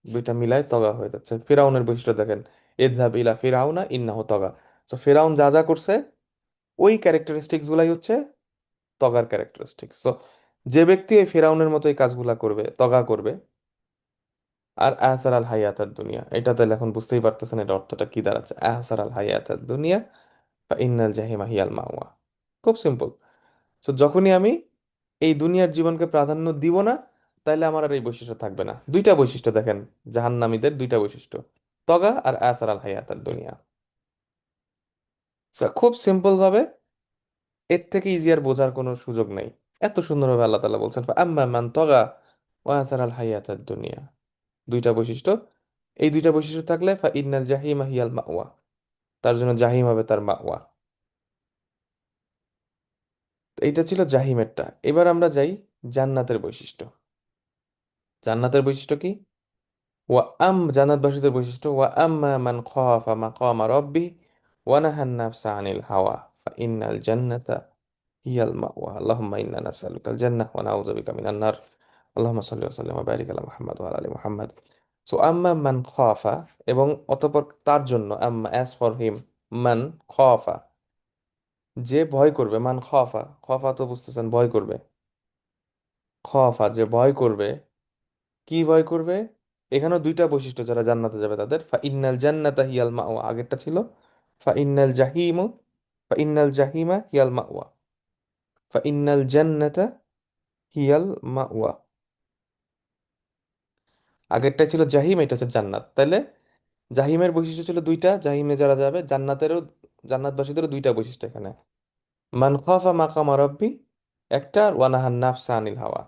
দুইটা মিলায় তগা হয়ে যাচ্ছে। ফিরাউনের বৈশিষ্ট্য দেখেন, ইযহাব ইলা ফিরাউনা ইন্নাহু তগা। তো ফিরাউন যা যা করছে, ওই ক্যারেক্টারিস্টিক্স গুলাই হচ্ছে তগার ক্যারেক্টারিস্টিক্স। তো যে ব্যক্তি এই ফিরাউনের মতো এই কাজগুলা করবে, তগা করবে, আর আহসার আল হায়াতাদ দুনিয়া, এটা তাহলে এখন বুঝতেই পারতেছেন এটা অর্থটা কি দাঁড়াচ্ছে। আহসার আল হায়াতাদ দুনিয়া বা ইন্নাল জাহিমা হিয়াল মাওয়া। খুব সিম্পল। তো যখনই আমি এই দুনিয়ার জীবনকে প্রাধান্য দিব না, তাইলে আমার আর এই বৈশিষ্ট্য থাকবে না। দুইটা বৈশিষ্ট্য দেখেন, জাহান্নামীদের দুইটা বৈশিষ্ট্য, তগা আর আহসার আল হায়াতাদ দুনিয়া। So, খুব সিম্পল ভাবে, এর থেকে ইজিয়ার বোঝার কোনো সুযোগ নাই। এত সুন্দরভাবে আল্লাহ তাআলা বলছেন, আম্মা মান তগা ওয়া আসার আল হায়াতাদ দুনিয়া। দুইটা বৈশিষ্ট্য, এই দুইটা বৈশিষ্ট্য থাকলে ফা ইন্নাল জাহিমা হিয়াল মাওয়া, তার জন্য জাহিম হবে তার মাওয়া। তো এইটা ছিল জাহিমেরটা। এবার আমরা যাই জান্নাতের বৈশিষ্ট্য। জান্নাতের বৈশিষ্ট্য কি? জান্নাতবাসীদের বৈশিষ্ট্য, ওয়া আম্মা মান খাফা মাকামা রাব্বি ওয়া নাহান নাফসা আনিল হাওয়া ফা ইন্নাল জান্নাতা হিয়াল মাওয়া। আল্লাহুম্মা ইন্না নাসআলুকাল জান্নাহ ওয়া নাউযু বিকা মিনান নার। আল্লাহুম্মা সাল্লি ওয়া সাল্লিম ওয়া বারিক আলা মুহাম্মাদ ওয়া আলা আলি মুহাম্মাদ। সো আম্মা মান খাফা, এবং অতঃপর তার জন্য, আম্মা অ্যাজ ফর হিম, মান খাফা, যে ভয় করবে, মান খাফা, খাফা তো বুঝতেছেন ভয় করবে, খাফা যে ভয় করবে, কি ভয় করবে? এখানেও দুইটা বৈশিষ্ট্য, যারা জান্নাতে যাবে তাদের, ফা ইন্নাল জান্নাতা হিয়াল মাওয়া, আগেরটা ছিল ফা ইন্নাল জাহিমু, ফা ইন্নাল জাহিমা হিয়াল মাওয়া, ফা ইন্নাল জান্নাতা হিয়াল মাওয়া। আগেরটা ছিল জাহিম, এটা হচ্ছে জান্নাত। তাহলে জাহিমের বৈশিষ্ট্য ছিল দুইটা, জাহিমে যারা যাবে, জান্নাতবাসীদেরও দুইটা বৈশিষ্ট্য এখানে, মান খাফা মাকামা রাব্বি একটা, আর ওয়ানাহান নাফসা আনিল হাওয়া।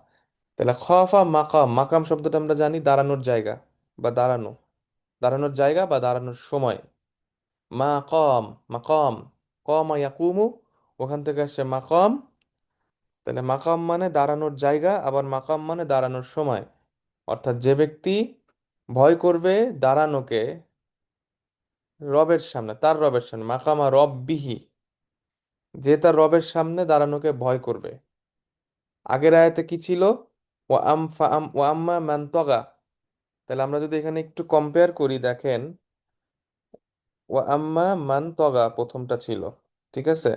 তাহলে খাফা মাকাম, মাকাম শব্দটা আমরা জানি দাঁড়ানোর জায়গা বা দাঁড়ানো, দাঁড়ানোর জায়গা বা দাঁড়ানোর সময়। মাকাম, মাকাম, কমা ইয়াকুমু, ওখান থেকে আসছে মাকাম। তাহলে মাকাম মানে দাঁড়ানোর জায়গা, আবার মাকাম মানে দাঁড়ানোর সময়। অর্থাৎ যে ব্যক্তি ভয় করবে দাঁড়ানোকে রবের সামনে, তার রবের সামনে, মাকামা রব্বিহি, যে তার রবের সামনে দাঁড়ানোকে ভয় করবে। আগের আয়াতে কি ছিল? ও আম্মা মান তগা। তাহলে আমরা যদি এখানে একটু কম্পেয়ার করি, দেখেন, ও আম্মা মান তগা প্রথমটা ছিল, ঠিক আছে,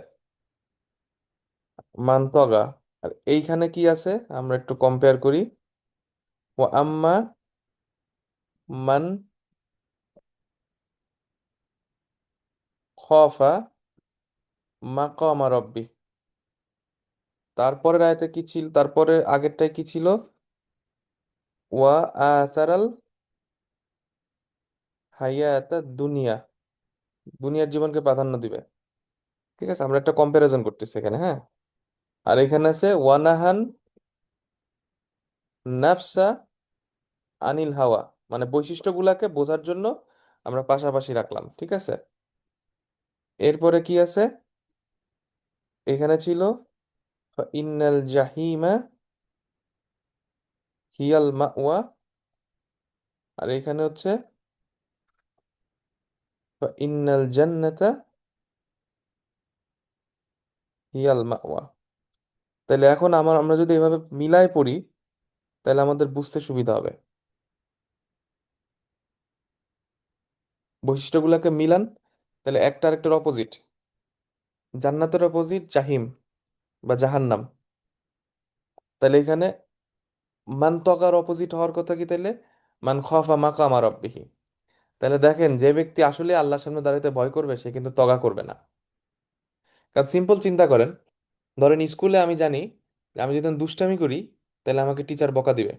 মান তগা। আর এইখানে কি আছে আমরা একটু কম্পেয়ার করি, ও আম্মা মান খফা মাকামা রব্বি। তারপরের আয়াতে কি ছিল, তারপরে আগেরটায় কি ছিল? ওয়া আসারাল হায়াতা দুনিয়া, দুনিয়ার জীবনকে প্রাধান্য দিবে। ঠিক আছে, আমরা একটা কম্পারিজন করতেছি এখানে, হ্যাঁ। আর এখানে আছে ওয়ানাহান নাফসা আনিল হাওয়া, মানে বৈশিষ্ট্যগুলাকে বোঝার জন্য আমরা পাশাপাশি রাখলাম, ঠিক আছে। এরপরে কি আছে? এখানে ছিল ইন্নাল জাহিমা হিয়াল মাওয়া, আর এখানে হচ্ছে ইন্নাল জান্নাতা হিয়াল মাওয়া। তাহলে এখন আমরা যদি এভাবে মিলাই পড়ি, তাহলে আমাদের বুঝতে সুবিধা হবে। বৈশিষ্ট্যগুলোকে মিলান, তাহলে একটা আরেকটার অপোজিট। জান্নাতের অপোজিট জাহিম বা জাহান্নাম। তাহলে এখানে মান তগার অপোজিট হওয়ার কথা কি তাহলে? মান খাফা মাকামা রাব্বিহি। তাহলে দেখেন, যে ব্যক্তি আসলে আল্লাহর সামনে দাঁড়াতে ভয় করবে, সে কিন্তু তগা করবে না। কারণ সিম্পল চিন্তা করেন, ধরেন স্কুলে আমি জানি যে আমি যদি দুষ্টামি করি, তাহলে আমাকে টিচার বকা দিবে,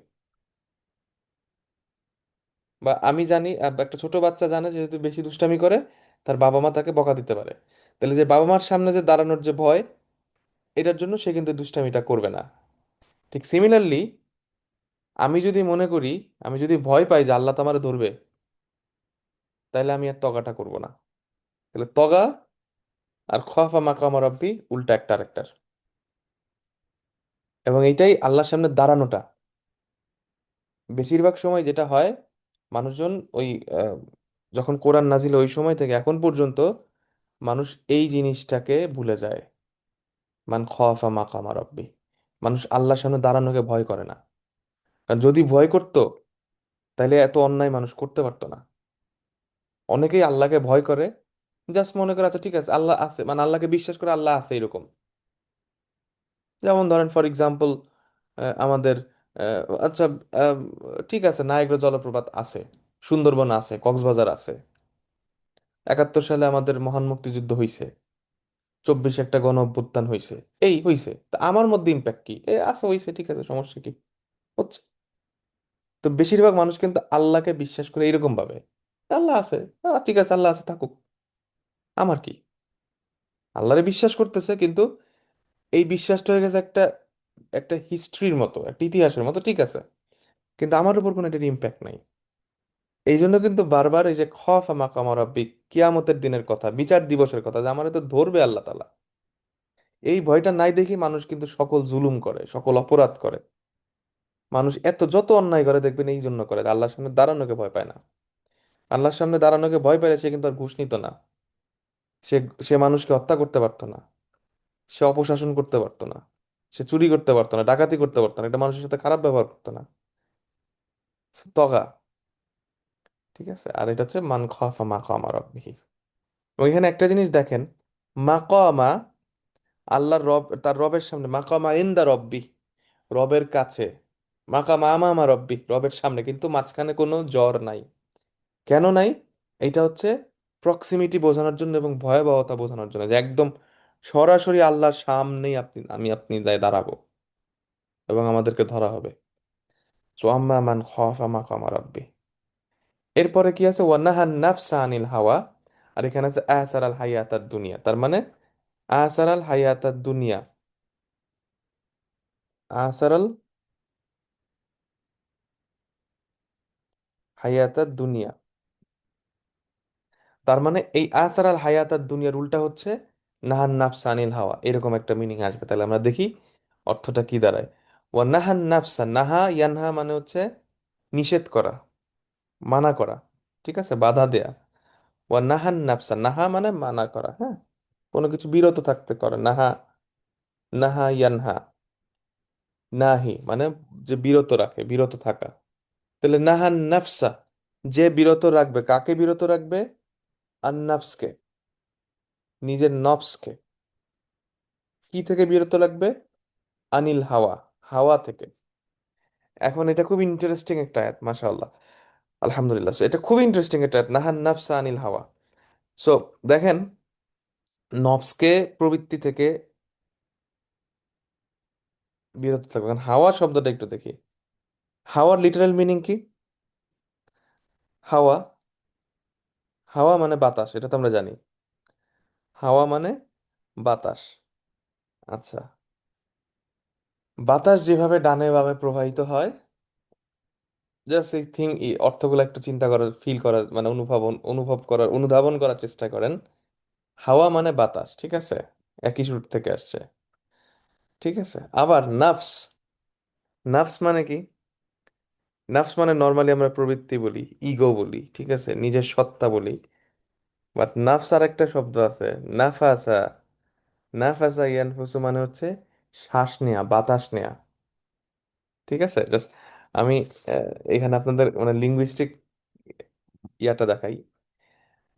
বা আমি জানি, একটা ছোট বাচ্চা জানে যে যদি বেশি দুষ্টামি করে তার বাবা মা তাকে বকা দিতে পারে। তাহলে যে বাবা মার সামনে যে দাঁড়ানোর যে ভয়, এটার জন্য সে কিন্তু দুষ্টামিটা করবে না। ঠিক সিমিলারলি, আমি যদি মনে করি, আমি যদি ভয় পাই যে আল্লাহ তো আমারে ধরবে, তাহলে আমি আর তগাটা করব না। তাহলে তগা আর খফা মাকাম রাব্বি উল্টা একটা আরেকটার। এবং এইটাই আল্লাহর সামনে দাঁড়ানোটা। বেশিরভাগ সময় যেটা হয়, মানুষজন ওই আহ, যখন কোরআন নাজিল ওই সময় থেকে এখন পর্যন্ত মানুষ এই জিনিসটাকে ভুলে যায়। মান খফা মাকাম রাব্বি, মানুষ আল্লাহর সামনে দাঁড়ানোকে ভয় করে না। কারণ যদি ভয় করতো, তাহলে এত অন্যায় মানুষ করতে পারতো না। অনেকেই আল্লাহকে ভয় করে, জাস্ট মনে করে আচ্ছা ঠিক আছে আল্লাহ আছে, মানে আল্লাহকে বিশ্বাস করে আল্লাহ আছে এরকম। যেমন ধরেন ফর এক্সাম্পল, আমাদের আচ্ছা, আহ, ঠিক আছে নায়াগ্রা জলপ্রপাত আছে, সুন্দরবন আছে, কক্সবাজার আছে, 71 সালে আমাদের মহান মুক্তিযুদ্ধ হইছে, 24 একটা গণ অভ্যুত্থান হইছে, এই হইছে, তা আমার মধ্যে ইম্প্যাক্ট কি? এ আছে, হইছে, ঠিক আছে, সমস্যা কি? হচ্ছে। তো বেশিরভাগ মানুষ কিন্তু আল্লাহকে বিশ্বাস করে এরকম ভাবে, আল্লাহ আছে, ঠিক আছে আল্লাহ আছে থাকুক, আমার কি? আল্লাহরে বিশ্বাস করতেছে, কিন্তু এই বিশ্বাসটা হয়ে গেছে একটা একটা হিস্ট্রির মতো, একটা ইতিহাসের মতো, ঠিক আছে, কিন্তু আমার উপর কোনো এটার ইম্প্যাক্ট নাই। এই জন্য কিন্তু বারবার এই যে খফ মাকাম রাব্বি, কিয়ামতের দিনের কথা, বিচার দিবসের কথা, যে আমার তো ধরবে আল্লাহ তাআলা, এই ভয়টা নাই দেখি মানুষ কিন্তু সকল জুলুম করে, সকল অপরাধ করে। মানুষ এত যত অন্যায় করে দেখবেন এই জন্য করে যে আল্লাহর সামনে দাঁড়ানোকে ভয় পায় না। আল্লাহর সামনে দাঁড়ানোকে ভয় পাইলে সে কিন্তু আর ঘুষ নিত না, সে সে মানুষকে হত্যা করতে পারতো না, সে অপশাসন করতে পারতো না, সে চুরি করতে পারতো না, ডাকাতি করতে পারতো না, এটা মানুষের সাথে খারাপ ব্যবহার করতো না। তগা। ঠিক আছে, আর এটা হচ্ছে মান খাফা মাকামা রাব্বিহি। এবং এখানে একটা জিনিস দেখেন, মাকামা, আল্লাহর রব, তার রবের সামনে, মাকামা ইনদা রব্বি, রবের কাছে, মাকামা আমামা রব্বি, রবের সামনে, কিন্তু মাঝখানে কোনো জ্বর নাই। কেন নাই? এটা হচ্ছে প্রক্সিমিটি বোঝানোর জন্য এবং ভয়াবহতা বোঝানোর জন্য, যে একদম সরাসরি আল্লাহর সামনেই আপনি যাই দাঁড়াবো এবং আমাদেরকে ধরা হবে। সো আম্মা মান খাফা মাকামা রাব্বি। এরপরে কি আছে? ওয়ানাহান নাফসা আনিল হাওয়া। আর এখানে আছে আসার আল হায়াতাদ দুনিয়া, তার মানে আসার আল হায়াতাদ দুনিয়া, আসার আল হায়াতাদ দুনিয়া, তার মানে এই আসার আল হায়াতাদ দুনিয়ার উল্টা হচ্ছে নাহান নাফসা আনিল হাওয়া, এরকম একটা মিনিং আসবে। তাহলে আমরা দেখি অর্থটা কি দাঁড়ায়। ওয়া নাহান নাফসা, নাহা ইয়ানহা মানে হচ্ছে নিষেধ করা, মানা করা, ঠিক আছে, বাধা দেয়া। ওয়া নাহান নাফসা, নাহা মানে মানা করা, হ্যাঁ, কোনো কিছু বিরত থাকতে করে, নাহা, নাহা ইয়ানহা, নাহি মানে যে বিরত রাখে, বিরত থাকা। তাহলে নাহান নাফসা, যে বিরত রাখবে, কাকে বিরত রাখবে? আন নাফসকে, নিজের নফসকে। কি থেকে বিরত রাখবে? আনিল হাওয়া, হাওয়া থেকে। এখন এটা খুব ইন্টারেস্টিং একটা আয়াত, মাশাআল্লাহ, আলহামদুলিল্লাহ। So, এটা খুব ইন্টারেস্টিং একটা আয়াত, নাহান নাফসা আনিল হাওয়া। সো দেখেন, নফসকে প্রবৃত্তি থেকে বিরত থাকবে। কারণ হাওয়া শব্দটা একটু দেখি, হাওয়ার লিটারাল মিনিং কি? হাওয়া, হাওয়া মানে বাতাস, এটা তো আমরা জানি। হাওয়া মানে বাতাস। আচ্ছা, বাতাস যেভাবে ডানে বামে প্রবাহিত হয়, জাস্ট এই অর্থগুলো একটু চিন্তা করার, ফিল করার, মানে অনুভব করার, অনুধাবন করার চেষ্টা করেন। হাওয়া মানে বাতাস, ঠিক আছে, একই সুর থেকে আসছে। ঠিক আছে, আবার নাফস, নাফস মানে কি? নাফস মানে নর্মালি আমরা প্রবৃত্তি বলি, ইগো বলি, ঠিক আছে, নিজের সত্তা বলি। বাট নাফস আর একটা শব্দ আছে, নাফাসা। নাফাসা ইয়ানফুসু মানে হচ্ছে শ্বাস নেয়া, বাতাস নেয়া। ঠিক আছে, জাস্ট আমি এখানে আপনাদের মানে লিঙ্গুইস্টিক ইয়াটা দেখাই।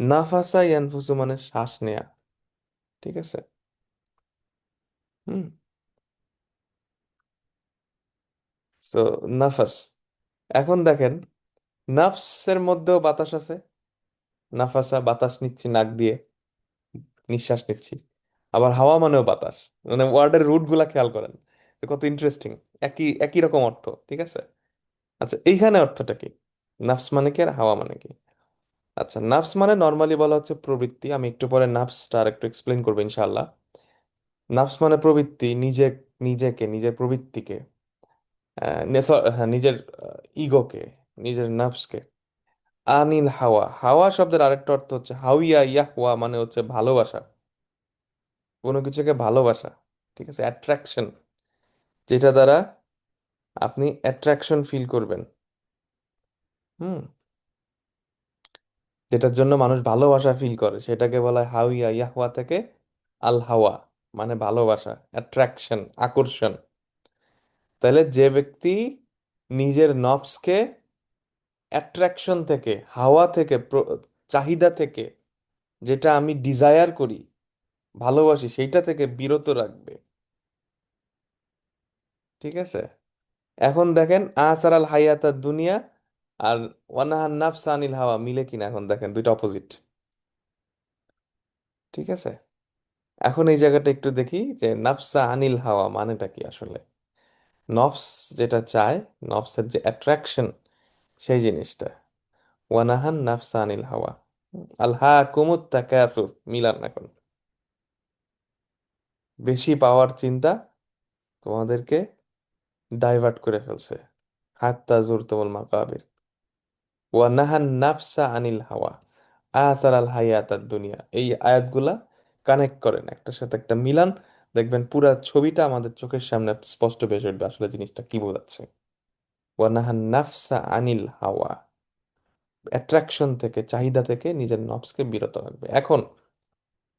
নাফাসা ইয়ানফুসু মানে শ্বাস নেয়া, ঠিক আছে। হুম। তো নাফাস, এখন দেখেন, নাফসের মধ্যেও বাতাস আছে। নাফাসা, বাতাস নিচ্ছি নাক দিয়ে, নিঃশ্বাস নিচ্ছি। আবার হাওয়া মানেও বাতাস, মানে ওয়ার্ডের রুট গুলা খেয়াল করেন, তো কত ইন্টারেস্টিং। একই একই রকম অর্থ, ঠিক আছে। আচ্ছা, এইখানে অর্থটা কি? নাফস মানে কি আর হাওয়া মানে কি? আচ্ছা, নাফস মানে নর্মালি বলা হচ্ছে প্রবৃত্তি। আমি একটু পরে নাফসটা আর একটু এক্সপ্লেন করবো ইনশাআল্লাহ। নাফস মানে প্রবৃত্তি, নিজেকে, নিজের প্রবৃত্তিকে, হ্যাঁ, নিজের ইগোকে, নিজের নাফসকে। আনিল হাওয়া, হাওয়া শব্দের আরেকটা অর্থ হচ্ছে হাউইয়া ইয়াহওয়া, মানে হচ্ছে ভালোবাসা, কোনো কিছুকে ভালোবাসা। ঠিক আছে, অ্যাট্রাকশন, যেটা দ্বারা আপনি অ্যাট্রাকশন ফিল করবেন। হুম, যেটার জন্য মানুষ ভালোবাসা ফিল করে সেটাকে বলা হয় হাউইয়া ইয়াহওয়া থেকে আল হাওয়া, মানে ভালোবাসা, অ্যাট্রাকশন, আকর্ষণ। তাহলে যে ব্যক্তি নিজের নফসকে অ্যাট্রাকশন থেকে, হাওয়া থেকে, চাহিদা থেকে, যেটা আমি ডিজায়ার করি, ভালোবাসি, সেইটা থেকে বিরত রাখবে। ঠিক আছে, এখন দেখেন আসারাল হায়াতার দুনিয়া আর ওয়ানাহান নাফসা আনিল হাওয়া মিলে কিনা, এখন দেখেন দুইটা অপোজিট। ঠিক আছে, এখন এই জায়গাটা একটু দেখি যে নাফসা আনিল হাওয়া মানেটা কি আসলে। নফস যেটা চায়, নফসের যে অ্যাট্রাকশন, সেই জিনিসটা। ওয়ানাহান নাফসা আনিল হাওয়া, আল্হা কুমুত তাকাসুর, মিলান এখন। বেশি পাওয়ার চিন্তা তোমাদেরকে ডাইভার্ট করে ফেলছে। হাত্তা জুরতুমুল মাকাবির। ওয়ানাহান নাফসা আনিল হাওয়া আসার আল হায়াতাদ দুনিয়া। এই আয়াতগুলা কানেক্ট করেন, একটার সাথে একটা মিলান, দেখবেন পুরা ছবিটা আমাদের চোখের সামনে স্পষ্ট ভেসে উঠবে আসলে জিনিসটা কি বোঝাচ্ছে। ওয়ানাহান নাফসা আনিল হাওয়া, অ্যাট্রাকশন থেকে, চাহিদা থেকে নিজের নফসকে বিরত রাখবে। এখন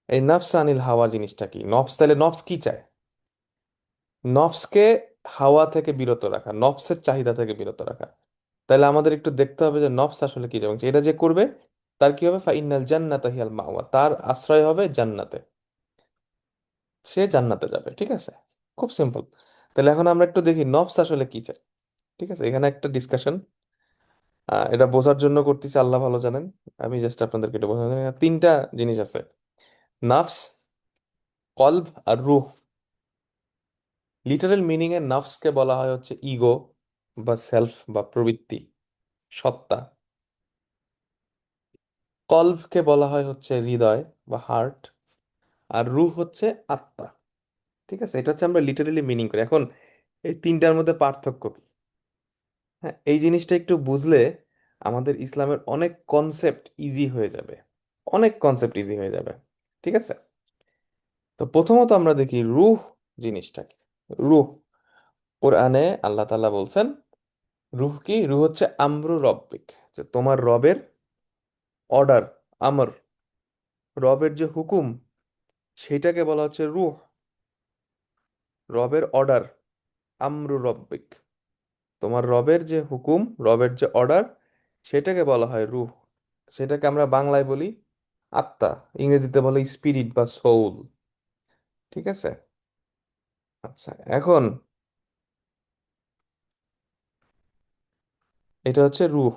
এই নফস আনিল হাওয়া জিনিসটা কি? নফস, তাহলে নফস কি চায়? নফসকে হাওয়া থেকে বিরত রাখা, নফসের চাহিদা থেকে বিরত রাখা। তাহলে আমাদের একটু দেখতে হবে যে নফস আসলে কি, এবং এটা যে করবে তার কি হবে, ফাইনাল জান্নাতা হিয়াল মাওয়া, তার আশ্রয় হবে জান্নাতে, সে জান্নাতে যাবে। ঠিক আছে, খুব সিম্পল। তাহলে এখন আমরা একটু দেখি নফস আসলে কি চায়। ঠিক আছে, এখানে একটা ডিসকাশন, এটা বোঝার জন্য করতেছি, আল্লাহ ভালো জানেন। আমি জাস্ট আপনাদেরকে এটা বোঝানোর জন্য, তিনটা জিনিস আছে: নাফস, কলব আর রূহ। লিটারেল মিনিং এ নাফসকে বলা হয় হচ্ছে ইগো বা সেলফ বা প্রবৃত্তি, সত্তা। কলবকে বলা হয় হচ্ছে হৃদয় বা হার্ট। আর রূহ হচ্ছে আত্মা। ঠিক আছে, এটা হচ্ছে আমরা লিটারেলি মিনিং করি। এখন এই তিনটার মধ্যে পার্থক্য কি? হ্যাঁ, এই জিনিসটা একটু বুঝলে আমাদের ইসলামের অনেক কনসেপ্ট ইজি হয়ে যাবে, অনেক কনসেপ্ট ইজি হয়ে যাবে। ঠিক আছে, তো প্রথমত আমরা দেখি রূহ জিনিসটা কি। রূহ, কোরআনে আল্লাহ তাআলা বলছেন রূহ কি? রূহ হচ্ছে আমরু রব্বিক, যে তোমার রবের অর্ডার, আমর, রবের যে হুকুম, সেটাকে বলা হচ্ছে রূহ। রবের অর্ডার, আমরু রব্বিক, তোমার রবের যে হুকুম, রবের যে অর্ডার, সেটাকে বলা হয় রূহ। সেটাকে আমরা বাংলায় বলি আত্মা, ইংরেজিতে বলে স্পিরিট বা সোল। ঠিক আছে, আচ্ছা, এখন এটা হচ্ছে রূহ।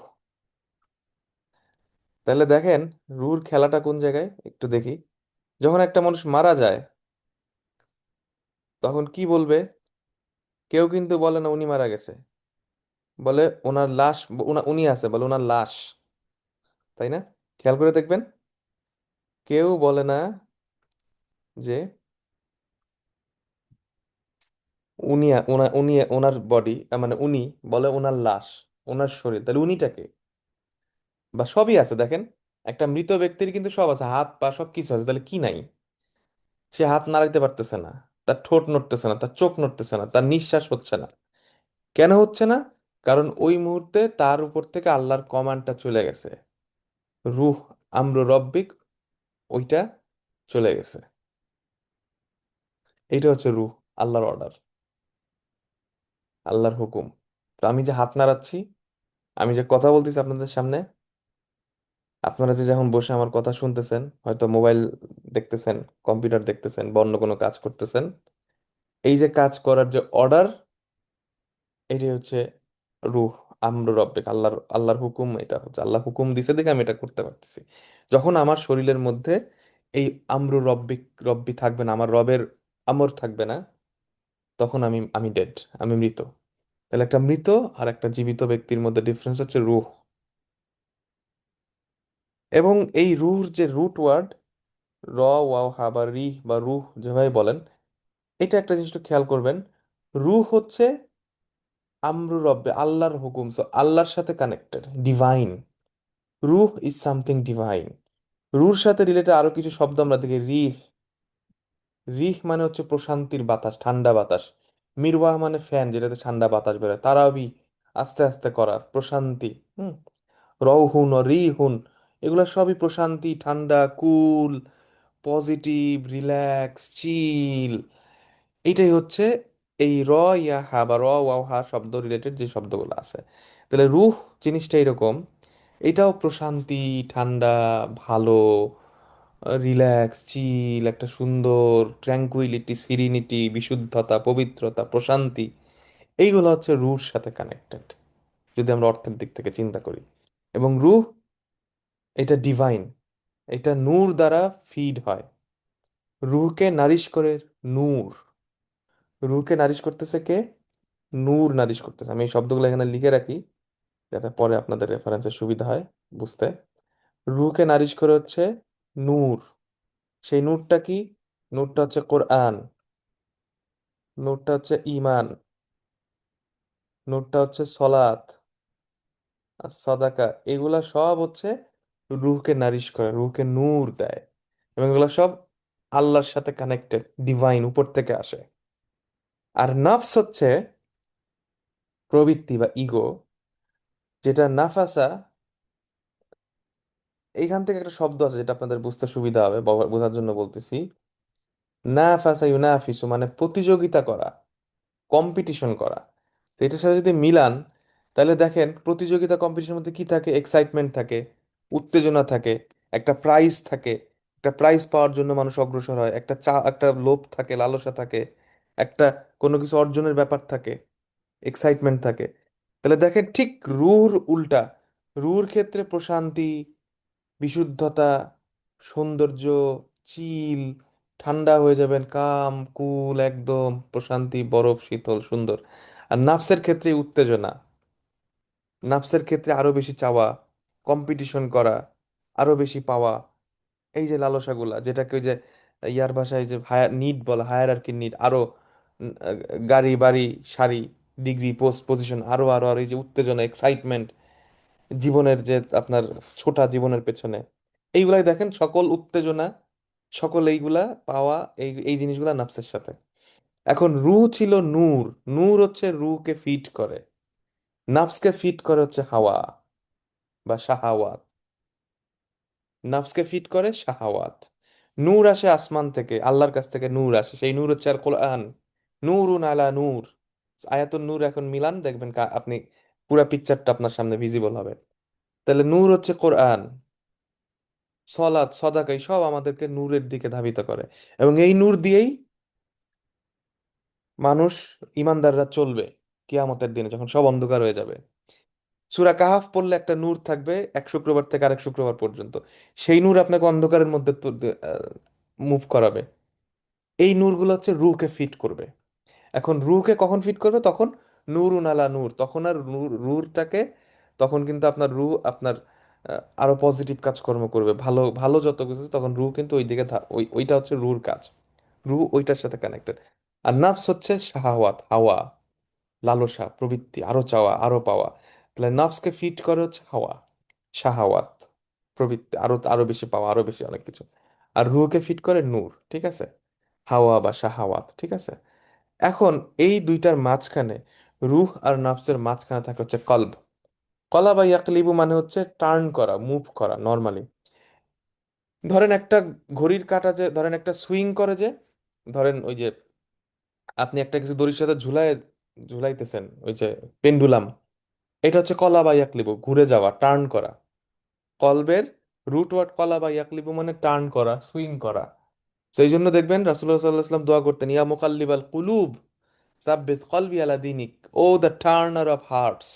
তাহলে দেখেন রুর খেলাটা কোন জায়গায় একটু দেখি। যখন একটা মানুষ মারা যায়, তখন কি বলবে? কেউ কিন্তু বলে না উনি মারা গেছে, বলে ওনার লাশ, উনি আছে বলে ওনার লাশ। তাই না? খেয়াল করে দেখবেন, কেউ বলে না যে উনি ওনার বডি, মানে উনি, বলে ওনার লাশ, ওনার শরীর। তাহলে উনিটাকে, বা সবই আছে দেখেন, একটা মৃত ব্যক্তির কিন্তু সব আছে, হাত পা সব কিছু আছে, তাহলে কি নাই? সে হাত নাড়াইতে পারতেছে না, তার ঠোঁট নড়তেছে না, তার চোখ নড়তেছে না, তার নিঃশ্বাস হচ্ছে না। কেন হচ্ছে না? কারণ ওই মুহূর্তে তার উপর থেকে আল্লাহর কমান্ডটা চলে গেছে, রুহ, আমরু রব্বিক, ওইটা চলে গেছে। এইটা হচ্ছে রুহ, আল্লাহর অর্ডার, আল্লাহর হুকুম। তো আমি যে হাত নাড়াচ্ছি, আমি যে কথা বলতেছি আপনাদের সামনে, আপনারা যে যখন বসে আমার কথা শুনতেছেন, হয়তো মোবাইল দেখতেছেন, কম্পিউটার দেখতেছেন বা অন্য কোনো কাজ করতেছেন, এই যে কাজ করার যে অর্ডার, এটাই হচ্ছে রুহ, আমরু রব্বিক, আল্লাহর হুকুম। এটা হচ্ছে আল্লাহ হুকুম দিছে দেখে আমি এটা করতে পারতেছি। যখন আমার শরীরের মধ্যে এই আমরু রব্বিক, রব্বি থাকবে না, আমার রবের আমর থাকবে না, তখন আমি আমি ডেড, আমি মৃত। তাহলে একটা মৃত আর একটা জীবিত ব্যক্তির মধ্যে ডিফারেন্স হচ্ছে রুহ। এবং এই রুহর যে রুট ওয়ার্ড, র, ওয়াও, হা বা রিহ বা রুহ যেভাবে বলেন, এটা একটা জিনিস একটু খেয়াল করবেন। রুহ হচ্ছে আমরু রব্বে, আল্লাহর হুকুম, সো আল্লাহর সাথে কানেক্টেড, ডিভাইন। রুহ ইজ সামথিং ডিভাইন। রুহর সাথে রিলেটেড আরো কিছু শব্দ আমরা দেখি। রিহ, রিহ মানে হচ্ছে প্রশান্তির বাতাস, ঠান্ডা বাতাস। মিরওয়াহ মানে ফ্যান, যেটাতে ঠান্ডা বাতাস বেরোয়। তারাবি, আস্তে আস্তে করা, প্রশান্তি। হুম। রৌহুন ও রিহুন, এগুলো সবই প্রশান্তি, ঠান্ডা, কুল, পজিটিভ, রিল্যাক্স, চিল। এইটাই হচ্ছে এই র, ইয়া, হা বা র, ওয়াও, হা শব্দ রিলেটেড যে শব্দগুলো আছে। তাহলে রুহ জিনিসটা এরকম, এটাও প্রশান্তি, ঠান্ডা, ভালো, রিল্যাক্স, চিল, একটা সুন্দর ট্র্যাঙ্কুইলিটি, সিরিনিটি, বিশুদ্ধতা, পবিত্রতা, প্রশান্তি। এইগুলো হচ্ছে রুহর সাথে কানেক্টেড, যদি আমরা অর্থের দিক থেকে চিন্তা করি। এবং রুহ, এটা ডিভাইন, এটা নূর দ্বারা ফিড হয়। রুহকে নারিশ করে নূর। রুহকে নারিশ করতেছে কে? নূর নারিশ করতেছে। আমি এই শব্দগুলো এখানে লিখে রাখি, যাতে পরে আপনাদের রেফারেন্সের সুবিধা হয় বুঝতে। রুহকে নারিশ করে হচ্ছে নূর। সেই নূরটা কি? নূরটা হচ্ছে কোরআন, নূরটা হচ্ছে ঈমান, নূরটা হচ্ছে সলাত আর সাদাকা। এগুলা সব হচ্ছে রুহকে নারিশ করে, রুহকে নূর দেয়। এবং এগুলো সব আল্লাহর সাথে কানেক্টেড, ডিভাইন, উপর থেকে আসে। আর নাফস হচ্ছে প্রবৃত্তি বা ইগো, যেটা নাফাসা। এইখান থেকে একটা শব্দ আছে যেটা আপনাদের বুঝতে সুবিধা হবে, বোঝার জন্য বলতেছি। নাফাসা ইউনাফিসু মানে প্রতিযোগিতা করা, কম্পিটিশন করা। তো এটার সাথে যদি মিলান, তাহলে দেখেন প্রতিযোগিতা কম্পিটিশনের মধ্যে কি থাকে? এক্সাইটমেন্ট থাকে, উত্তেজনা থাকে, একটা প্রাইজ থাকে। একটা প্রাইজ পাওয়ার জন্য মানুষ অগ্রসর হয়, একটা একটা লোভ থাকে, লালসা থাকে, একটা কোনো কিছু অর্জনের ব্যাপার থাকে, এক্সাইটমেন্ট থাকে। তাহলে দেখেন ঠিক রুর উল্টা। রুর ক্ষেত্রে প্রশান্তি, বিশুদ্ধতা, সৌন্দর্য, চিল, ঠান্ডা হয়ে যাবেন, কাম কুল, একদম প্রশান্তি, বরফ, শীতল, সুন্দর। আর নাফসের ক্ষেত্রে উত্তেজনা, নাফসের ক্ষেত্রে আরো বেশি চাওয়া, কম্পিটিশন করা, আরো বেশি পাওয়া। এই যে লালসাগুলা, যেটাকে ওই যে ইয়ার ভাষায় যে হায়ার নিড বলা, হায়ার আর কি নিড, আরো গাড়ি, বাড়ি, শাড়ি, ডিগ্রি, পোস্ট, পজিশন, আরো আরো আরো, এই যে উত্তেজনা, এক্সাইটমেন্ট, জীবনের যে আপনার ছোটা জীবনের পেছনে, এইগুলাই দেখেন সকল উত্তেজনা, সকল এইগুলা পাওয়া, এই জিনিসগুলা নাফসের সাথে। এখন রু ছিল নূর। নূর হচ্ছে রুকে ফিট করে, নাফসকে ফিট করে হচ্ছে হাওয়া বা শাহাওয়াত। নাফসকে ফিট করে শাহাওয়াত। নূর আসে আসমান থেকে, আল্লাহর কাছ থেকে নূর আসে, সেই নূর হচ্ছে আর কোরআন। নূরুন আলা নূর। আয়াতুন নূর এখন মিলান, দেখবেন আপনি পুরা পিকচারটা আপনার সামনে ভিজিবল হবে। তাহলে নূর হচ্ছে কোরআন, সলাৎ, সদাকা, এই সব আমাদেরকে নূরের দিকে ধাবিত করে। এবং এই নূর দিয়েই মানুষ, ইমানদাররা চলবে কিয়ামতের দিনে, যখন সব অন্ধকার হয়ে যাবে। সূরা কাহাফ পড়লে একটা নূর থাকবে এক শুক্রবার থেকে আরেক শুক্রবার পর্যন্ত। সেই নূর আপনাকে অন্ধকারের মধ্যে মুভ করাবে। এই নূরগুলো হচ্ছে রুহকে ফিট করবে। এখন রুহকে কখন ফিট করবে? তখন নূরুন আলা নূর, তখন আর রুহটাকে, তখন কিন্তু আপনার রুহ আপনার আরো পজিটিভ কাজকর্ম করবে, ভালো ভালো যত কিছু, তখন রুহ কিন্তু ওই দিকে ওইটা হচ্ছে রুহর কাজ। রুহ ওইটার সাথে কানেক্টেড। আর নাফস হচ্ছে শাহাওয়াত, হাওয়া, লালসা, প্রবৃত্তি, আরো চাওয়া, আরো পাওয়া। তাহলে নাফসকে ফিট করে হচ্ছে হাওয়া, শাহাওয়াত, প্রবৃত্তি, আরো আরো বেশি পাওয়া, আরো বেশি অনেক কিছু। আর রুহকে ফিট করে নূর, ঠিক আছে, হাওয়া বা শাহাওয়াত, ঠিক আছে। এখন এই দুইটার মাঝখানে, রুহ আর নাফসের মাঝখানে থাকে হচ্ছে কলব। কলা বা ইয়াকলিবু মানে হচ্ছে টার্ন করা, মুভ করা নর্মালি। ধরেন একটা ঘড়ির কাঁটা, যে ধরেন একটা সুইং করে, যে ধরেন ওই যে আপনি একটা কিছু দড়ির সাথে ঝুলাইতেছেন, ওই যে পেন্ডুলাম, এটা হচ্ছে কলা বা ইয়াকলিবু, ঘুরে যাওয়া, টার্ন করা। কলবের রুট ওয়ার্ড কলা বা ইয়াকলিবু মানে টার্ন করা, সুইং করা। সেই জন্য দেখবেন রাসূলুল্লাহ সাল্লাল্লাহু আলাইহি ওয়াসাল্লাম দোয়া করতেন, ইয়া মুকাল্লিবাল কুলুব সাব্বিত কলবি আলা দিনিক, ও দ্য টার্নার অফ হার্টস।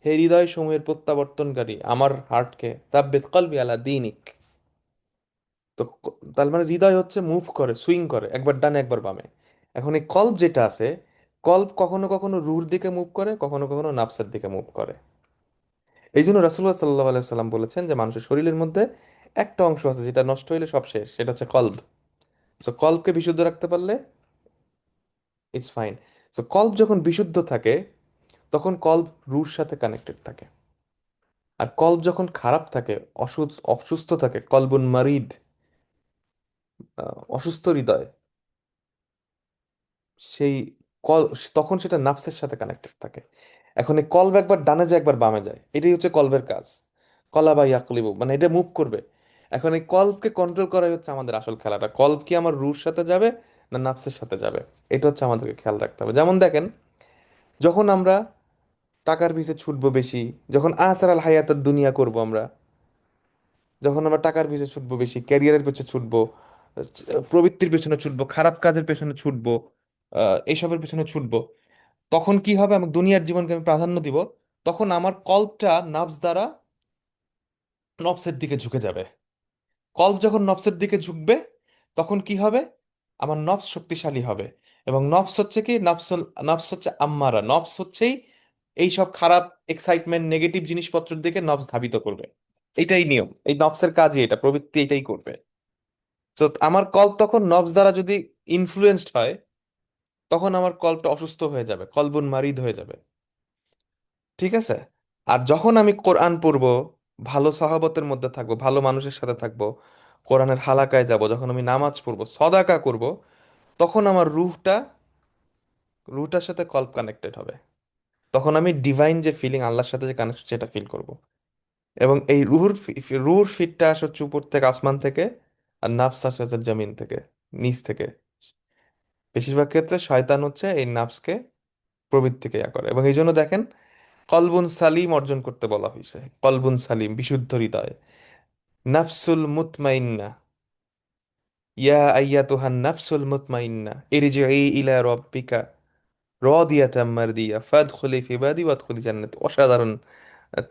হে হৃদয় সমূহের প্রত্যাবর্তনকারী, আমার হার্টকে সাব্বিত কলবি আলা দিনিক। তো তার মানে হৃদয় হচ্ছে মুভ করে, সুইং করে, একবার ডানে একবার বামে। এখন এই কল্ব যেটা আছে, কল্ব কখনো কখনো রুর দিকে মুভ করে, কখনো কখনো নাফসের দিকে মুভ করে। এই জন্য রাসূলুল্লাহ সাল্লাল্লাহু আলাইহি সাল্লাম বলেছেন যে মানুষের শরীরের মধ্যে একটা অংশ আছে যেটা নষ্ট হইলে সব শেষ, সেটা হচ্ছে কলব। সো কলবকে বিশুদ্ধ রাখতে পারলে ইটস ফাইন। সো কলব যখন বিশুদ্ধ থাকে তখন কলব রুর সাথে কানেক্টেড থাকে। আর কলব যখন খারাপ থাকে, অসুস্থ থাকে, কলবুন মারিদ, অসুস্থ হৃদয়, সেই কল তখন সেটা নাফসের সাথে কানেক্টেড থাকে। এখন এই কলব একবার ডানে যায় একবার বামে যায়, এটাই হচ্ছে কলবের কাজ। কলা বা ইয়াকলিবু মানে এটা মুভ করবে। এখন এই কলবকে কন্ট্রোল করাই হচ্ছে আমাদের আসল খেলাটা। কলব কি আমার রুর সাথে যাবে না নাফসের সাথে যাবে, এটা হচ্ছে আমাদেরকে খেয়াল রাখতে হবে। যেমন দেখেন, যখন আমরা টাকার পিছে ছুটবো বেশি, যখন আসারাল হায়াতের দুনিয়া করব আমরা, যখন আমরা টাকার পিছে ছুটবো বেশি, ক্যারিয়ারের পিছনে ছুটবো, প্রবৃত্তির পেছনে ছুটবো, খারাপ কাজের পেছনে ছুটবো, এইসবের পেছনে ছুটবো, তখন কি হবে? আমি দুনিয়ার জীবনকে আমি প্রাধান্য দিব। তখন আমার কল্পটা নফস দ্বারা নফসের দিকে ঝুঁকে যাবে। কল্প যখন নফসের দিকে ঝুঁকবে তখন কি হবে? আমার নফস শক্তিশালী হবে। এবং নফস হচ্ছে কি, নফস হচ্ছে আম্মারা, নফস হচ্ছেই এই সব খারাপ এক্সাইটমেন্ট নেগেটিভ জিনিসপত্রের দিকে নফস ধাবিত করবে। এটাই নিয়ম, এই নফসের কাজই এটা, প্রবৃত্তি এটাই করবে। তো আমার কল্প তখন নফস দ্বারা যদি ইনফ্লুয়েন্সড হয়, তখন আমার কল্পটা অসুস্থ হয়ে যাবে, কলবুন মারিদ হয়ে যাবে। ঠিক আছে? আর যখন আমি কোরআন পড়বো, ভালো সাহাবতের মধ্যে থাকবো, ভালো মানুষের সাথে থাকবো, কোরআনের হালাকায় যাব, যখন আমি নামাজ পড়বো, সদাকা করব, তখন আমার রুহটার সাথে কল্প কানেক্টেড হবে। তখন আমি ডিভাইন যে ফিলিং, আল্লাহর সাথে যে কানেকশন, সেটা ফিল করব। এবং এই রুহুর ফিটটা আসে হচ্ছে উপর থেকে, আসমান থেকে। আর নাফস আসে হচ্ছে জমিন থেকে, নিচ থেকে। বেশিরভাগ ক্ষেত্রে শয়তান হচ্ছে এই নাফসকে, প্রবৃত্তিকে ইয়া করে। এবং এই জন্য দেখেন, কলবুন সালিম অর্জন করতে বলা হয়েছে। কলবুন সালিম, বিশুদ্ধ হৃদয়। নাফসুল মুতমাইন্না, ইয়া আইয়াতুহান নাফসুল মুতমাইন্না ইরজিই ইলা রাব্বিকা রাদিয়াতাম মারদিয়া ফাদখুলি ফি ইবাদি ওয়াদখুলি জান্নাতি। অসাধারণ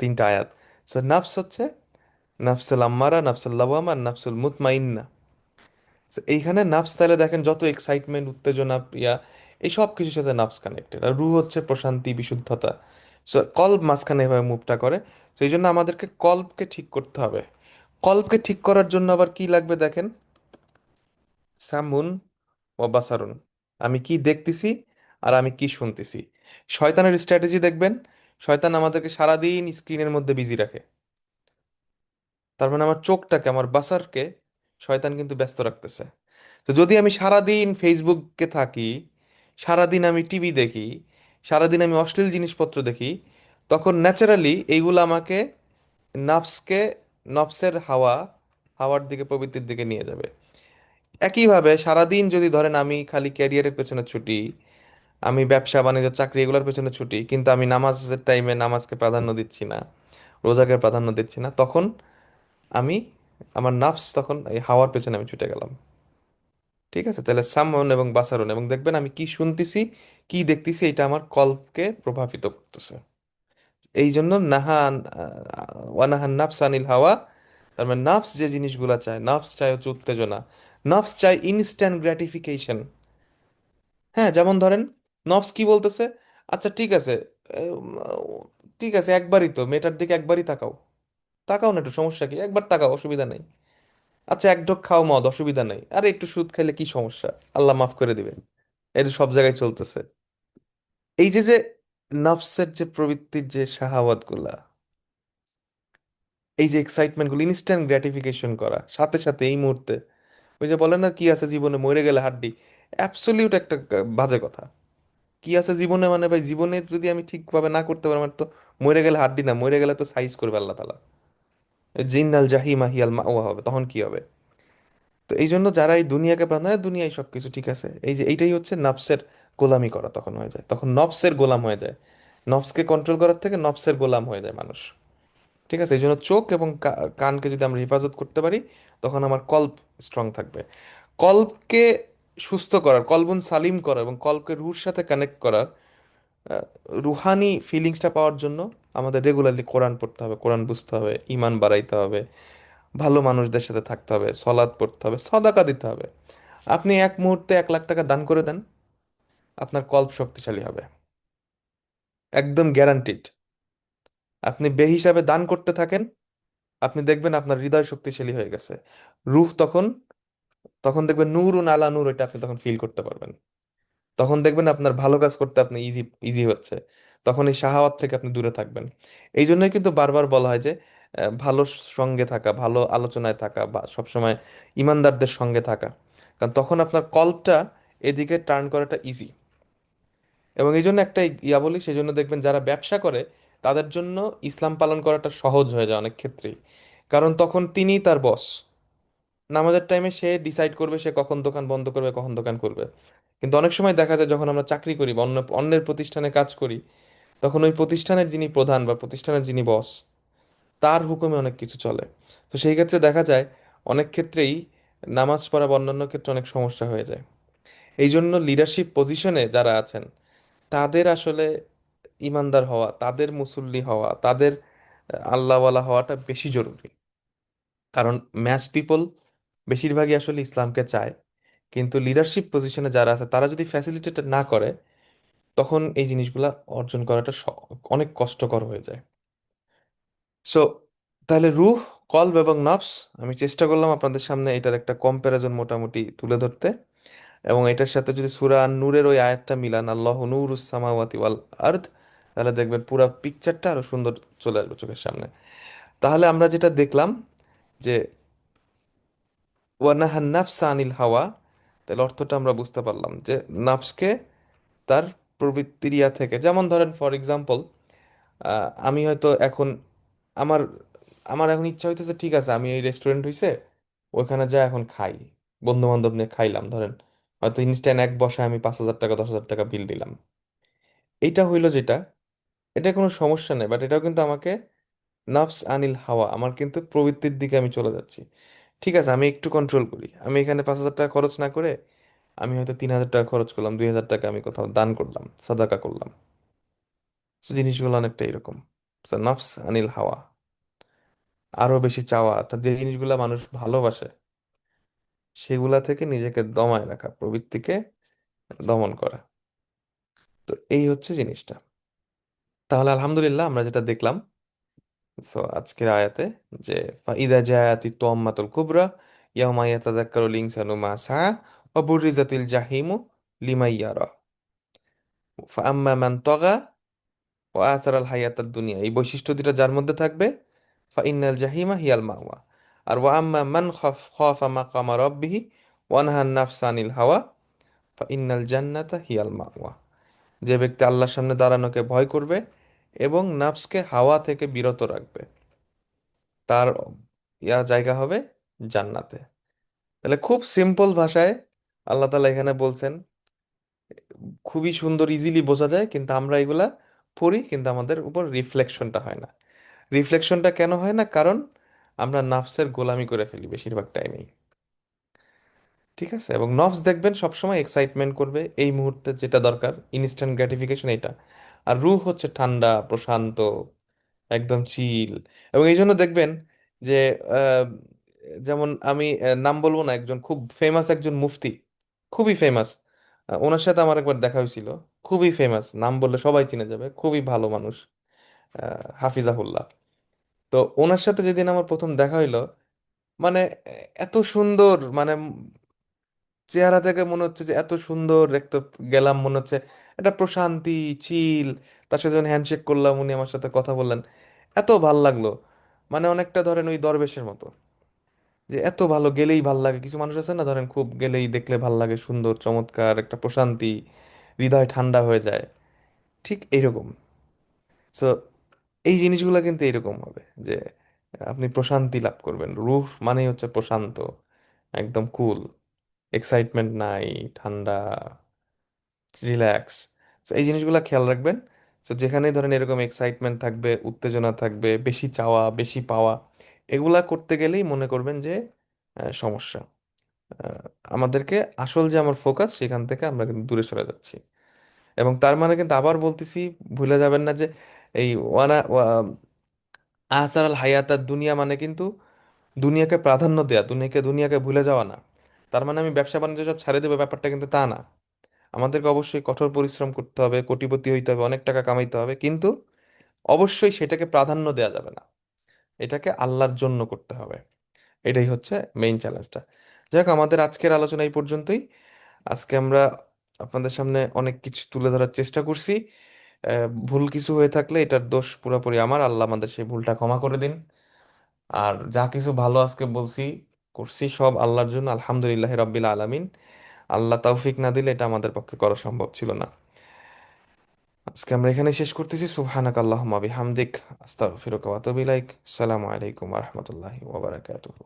তিনটা আয়াত। সো নাফস হচ্ছে নাফসুল আম্মারা, নাফসুল লাওয়ামা আর নাফসুল মুতমাইন্না। So এইখানে নাফস তাহলে দেখেন যত এক্সাইটমেন্ট, উত্তেজনা, এই সব কিছুর সাথে নাফস কানেক্টেড। আর রুহ হচ্ছে প্রশান্তি, বিশুদ্ধতা। সো কল্ব মাঝখানে এভাবে মুভটা করে। তো এই জন্য আমাদেরকে কল্বকে ঠিক করতে হবে। কল্বকে ঠিক করার জন্য আবার কি লাগবে দেখেন, সামুন ও বাসারুন, আমি কি দেখতেছি আর আমি কি শুনতেছি। শয়তানের স্ট্র্যাটেজি দেখবেন, শয়তান আমাদেরকে সারাদিন স্ক্রিনের মধ্যে বিজি রাখে। তার মানে আমার চোখটাকে, আমার বাসারকে শয়তান কিন্তু ব্যস্ত রাখতেছে। তো যদি আমি সারাদিন ফেসবুকে থাকি, সারাদিন আমি টিভি দেখি, সারাদিন আমি অশ্লীল জিনিসপত্র দেখি, তখন ন্যাচারালি এইগুলো আমাকে নাফসকে, নফসের হাওয়ার দিকে, প্রবৃত্তির দিকে নিয়ে যাবে। একইভাবে সারাদিন যদি ধরেন আমি খালি ক্যারিয়ারের পেছনে ছুটি, আমি ব্যবসা বাণিজ্য চাকরি এগুলোর পেছনে ছুটি, কিন্তু আমি নামাজের টাইমে নামাজকে প্রাধান্য দিচ্ছি না, রোজাকে প্রাধান্য দিচ্ছি না, তখন আমি, আমার নাফস তখন এই হাওয়ার পেছনে আমি ছুটে গেলাম। ঠিক আছে? তাহলে সামন এবং বাসারন, এবং দেখবেন আমি কি শুনতেছি, কি দেখতেছি, এটা আমার কল্পকে প্রভাবিত করতেছে। এই জন্য ওয়ানাহান নাফস আনিল হাওয়া। তার মানে নাফস যে জিনিসগুলো চায়, নাফস চায় হচ্ছে উত্তেজনা, নাফস চায় ইনস্ট্যান্ট গ্র্যাটিফিকেশন। হ্যাঁ, যেমন ধরেন, নফস কি বলতেছে? আচ্ছা ঠিক আছে, উম, ঠিক আছে, একবারই তো মেয়েটার দিকে একবারই তাকাও, তাকাও না, একটু সমস্যা কি, একবার তাকাও, অসুবিধা নেই। আচ্ছা এক ঢোক খাও মদ, অসুবিধা নেই, আরে একটু সুদ খাইলে কি সমস্যা, আল্লাহ মাফ করে দিবেন। এটা সব জায়গায় চলতেছে। এই যে যে নফসের যে প্রবৃত্তির যে শাহাওয়াত গুলা, এই যে এক্সাইটমেন্ট গুলো, ইনস্ট্যান্ট গ্র্যাটিফিকেশন করা সাথে সাথে এই মুহূর্তে, ওই যে বলে না কি আছে জীবনে, মরে গেলে হাড্ডি। অ্যাবসলিউট একটা বাজে কথা। কি আছে জীবনে মানে ভাই, জীবনে যদি আমি ঠিকভাবে না করতে পারি, আমার তো মরে গেলে হাড্ডি না, মরে গেলে তো সাইজ করবে আল্লাহ তালা। জিন্নাল জাহিমা হিয়াল মাওয়া হবে, তখন কি হবে? তো এই জন্য যারা এই দুনিয়াকে প্রাধান্য দেয়, দুনিয়ায় সবকিছু ঠিক আছে, এই যে এইটাই হচ্ছে নফসের গোলামি করা, তখন হয়ে যায়, তখন নফসের গোলাম হয়ে যায়। নফসকে কন্ট্রোল করার থেকে নফসের গোলাম হয়ে যায় মানুষ। ঠিক আছে? এই জন্য চোখ এবং কানকে যদি আমরা হেফাজত করতে পারি, তখন আমার কল্প স্ট্রং থাকবে। কল্পকে সুস্থ করার, কলবুন সালিম করা এবং কল্পকে রুহর সাথে কানেক্ট করার, আহ, রুহানি ফিলিংসটা পাওয়ার জন্য আমাদের রেগুলারলি কোরআন পড়তে হবে, কোরআন বুঝতে হবে, ইমান বাড়াইতে হবে, ভালো মানুষদের সাথে থাকতে হবে, সলাৎ পড়তে হবে, সদাকা দিতে হবে। আপনি এক মুহূর্তে 1 লাখ টাকা দান করে দেন, আপনার কল্প শক্তিশালী হবে, একদম গ্যারান্টিড। আপনি বেহিসাবে দান করতে থাকেন, আপনি দেখবেন আপনার হৃদয় শক্তিশালী হয়ে গেছে। রূহ তখন, তখন দেখবেন নূরুন আলা নূর, এটা আপনি তখন ফিল করতে পারবেন। তখন দেখবেন আপনার ভালো কাজ করতে আপনি ইজি ইজি হচ্ছে। তখন এই শাহাওয়াত থেকে আপনি দূরে থাকবেন। এই জন্যই কিন্তু বারবার বলা হয় যে ভালো সঙ্গে থাকা, ভালো আলোচনায় থাকা, বা সবসময় ইমানদারদের সঙ্গে থাকা, কারণ তখন আপনার কল্পটা এদিকে টার্ন করাটা ইজি। এবং এই জন্য একটা ইয়া বলি, সেই জন্য দেখবেন যারা ব্যবসা করে তাদের জন্য ইসলাম পালন করাটা সহজ হয়ে যায় অনেক ক্ষেত্রেই। কারণ তখন তিনিই তার বস। নামাজের টাইমে সে ডিসাইড করবে সে কখন দোকান বন্ধ করবে, কখন দোকান করবে। কিন্তু অনেক সময় দেখা যায় যখন আমরা চাকরি করি বা অন্যের প্রতিষ্ঠানে কাজ করি, তখন ওই প্রতিষ্ঠানের যিনি প্রধান বা প্রতিষ্ঠানের যিনি বস, তার হুকুমে অনেক কিছু চলে। তো সেই ক্ষেত্রে দেখা যায় অনেক ক্ষেত্রেই নামাজ পড়া বা অন্যান্য ক্ষেত্রে অনেক সমস্যা হয়ে যায়। এই জন্য লিডারশিপ পজিশনে যারা আছেন তাদের আসলে ইমানদার হওয়া, তাদের মুসল্লি হওয়া, তাদের আল্লাহওয়ালা হওয়াটা বেশি জরুরি। কারণ ম্যাস পিপল বেশিরভাগই আসলে ইসলামকে চায়, কিন্তু লিডারশিপ পজিশনে যারা আছে তারা যদি ফ্যাসিলিটেট না করে, তখন এই জিনিসগুলা অর্জন করাটা অনেক কষ্টকর হয়ে যায়। সো তাহলে রূহ, কলব এবং নফস, আমি চেষ্টা করলাম আপনাদের সামনে এটার একটা কম্প্যারিজন মোটামুটি তুলে ধরতে। এবং এটার সাথে যদি সূরা নূরের ওই আয়াতটা মিলান, আল্লাহু নূরুস সামাওয়াতি ওয়াল আরদ, তাহলে দেখবেন পুরো পিকচারটা আরো সুন্দর চলে আসবে চোখের সামনে। তাহলে আমরা যেটা দেখলাম যে ওয়ানাহান নাফসা আনিল হাওয়া, তাহলে অর্থটা আমরা বুঝতে পারলাম যে নাফসকে তার প্রবৃত্তির ইয়া থেকে, যেমন ধরেন ফর এক্সাম্পল, আমি হয়তো এখন আমার আমার এখন ইচ্ছা হইতেছে, ঠিক আছে আমি এই রেস্টুরেন্ট হইছে, ওইখানে যা এখন খাই, বন্ধু বান্ধব নিয়ে খাইলাম ধরেন, হয়তো ইনস্ট্যান্ট এক বসায় আমি 5,000 টাকা 10,000 টাকা বিল দিলাম। এইটা হইলো যেটা, এটা কোনো সমস্যা নেই, বাট এটাও কিন্তু আমাকে নাফস আনিল হাওয়া, আমার কিন্তু প্রবৃত্তির দিকে আমি চলে যাচ্ছি। ঠিক আছে, আমি একটু কন্ট্রোল করি, আমি এখানে 5,000 টাকা খরচ না করে আমি হয়তো 3,000 টাকা খরচ করলাম, 2,000 টাকা আমি কোথাও দান করলাম, সাদাকা করলাম। তো জিনিসগুলো অনেকটা এরকম। নফস আনিল হাওয়া, আরো বেশি চাওয়া, অর্থাৎ যে জিনিসগুলো মানুষ ভালোবাসে সেগুলা থেকে নিজেকে দমায় রাখা, প্রবৃত্তিকে দমন করা। তো এই হচ্ছে জিনিসটা। তাহলে আলহামদুলিল্লাহ আমরা যেটা দেখলাম, সো আজকের আয়াতে, যে ফাইদা জায়াতি তাম্মাতুল কুবরা ইয়াউমা ইয়াতাযাক্কারুল ইনসানু মা সা ওয়া বুরিজাতিল জাহিমু লিমান ইয়ারা ফাআম্মা মান তাগা ওয়া আসারাল হায়াতাদ দুনিয়া, এই বৈশিষ্ট্য দুটো যার মধ্যে থাকবে, ফাইনাল জাহিমা হিয়াল মাওয়া। আর ওয়া আম্মা মান খাফা মাকামা রাব্বিহি ওয়া নাহান নাফসা আনিল হাওয়া ফাইনাল জান্নাতা হিয়াল মাওয়া, যে ব্যক্তি আল্লাহর সামনে দাঁড়ানোকে ভয় করবে এবং নাফসকে হাওয়া থেকে বিরত রাখবে, তার ইয়া জায়গা হবে জান্নাতে। তাহলে খুব সিম্পল ভাষায় আল্লাহ তাআলা এখানে বলছেন, খুবই সুন্দর ইজিলি বোঝা যায়, কিন্তু আমরা এগুলা পড়ি কিন্তু আমাদের উপর রিফ্লেকশনটা হয় না। রিফ্লেকশনটা কেন হয় না? কারণ আমরা নাফসের গোলামি করে ফেলি বেশিরভাগ টাইমেই। ঠিক আছে, এবং নফস দেখবেন সবসময় এক্সাইটমেন্ট করবে, এই মুহূর্তে যেটা দরকার ইনস্ট্যান্ট গ্র্যাটিফিকেশন এটা। আর রূহ হচ্ছে ঠান্ডা প্রশান্ত, একদম চিল। এবং এই জন্য দেখবেন যে আহ, যেমন আমি নাম বলবো না, একজন খুব ফেমাস একজন মুফতি, খুবই ফেমাস, ওনার সাথে আমার একবার দেখা হয়েছিল। খুবই ফেমাস, নাম বললে সবাই চিনে যাবে, খুবই ভালো মানুষ, হাফিজাহুল্লাহ। তো ওনার সাথে যেদিন আমার প্রথম দেখা হইলো, মানে এত সুন্দর, মানে চেহারা থেকে মনে হচ্ছে যে এত সুন্দর দেখতে, গেলাম মনে হচ্ছে একটা প্রশান্তি, চিল। তার সাথে যখন হ্যান্ডশেক করলাম, উনি আমার সাথে কথা বললেন, এত ভাল লাগলো। মানে অনেকটা ধরেন ওই দরবেশের মতো, যে এত ভালো, গেলেই ভাল লাগে। কিছু মানুষ আছে না, ধরেন খুব গেলেই দেখলে ভাল লাগে, সুন্দর চমৎকার একটা প্রশান্তি, হৃদয় ঠান্ডা হয়ে যায়, ঠিক এইরকম। সো এই জিনিসগুলো কিন্তু এরকম হবে যে আপনি প্রশান্তি লাভ করবেন। রুহ মানেই হচ্ছে প্রশান্ত, একদম কুল, এক্সাইটমেন্ট নাই, ঠান্ডা, রিল্যাক্স। তো এই জিনিসগুলো খেয়াল রাখবেন। তো যেখানেই ধরেন এরকম এক্সাইটমেন্ট থাকবে, উত্তেজনা থাকবে, বেশি চাওয়া বেশি পাওয়া, এগুলা করতে গেলেই মনে করবেন যে সমস্যা। আহ, আমাদেরকে আসল যে আমার ফোকাস, সেখান থেকে আমরা কিন্তু দূরে সরে যাচ্ছি। এবং তার মানে কিন্তু আবার বলতেছি, ভুলে যাবেন না যে এই আহসারাল হায়াতাত দুনিয়া মানে কিন্তু দুনিয়াকে প্রাধান্য দেয়া, দুনিয়াকে দুনিয়াকে ভুলে যাওয়া না। তার মানে আমি ব্যবসা বাণিজ্য সব ছাড়ে দেবো, ব্যাপারটা কিন্তু তা না। আমাদেরকে অবশ্যই কঠোর পরিশ্রম করতে হবে, কোটিপতি হইতে হবে, অনেক টাকা কামাইতে হবে, কিন্তু অবশ্যই সেটাকে প্রাধান্য দেওয়া যাবে না, এটাকে আল্লাহর জন্য করতে হবে। এটাই হচ্ছে মেইন চ্যালেঞ্জটা। যাই হোক, আমাদের আজকের আলোচনা এই পর্যন্তই। আজকে আমরা আপনাদের সামনে অনেক কিছু তুলে ধরার চেষ্টা করছি। ভুল কিছু হয়ে থাকলে এটার দোষ পুরোপুরি আমার, আল্লাহ আমাদের সেই ভুলটা ক্ষমা করে দিন। আর যা কিছু ভালো আজকে বলছি করছি সব আল্লাহর জন্য, আলহামদুলিল্লাহ রাব্বিল আলামিন। আল্লাহ তৌফিক না দিলে এটা আমাদের পক্ষে করা সম্ভব ছিল না। আজকে আমরা এখানে শেষ করতেছি। সুবহানাক আল্লাহুম্মা বিহামদিক, আস্তাগফিরুকা ওয়া আতুবু ইলাইক। আসসালামু আলাইকুম ওয়া রাহমাতুল্লাহি ওয়া বারাকাতুহু।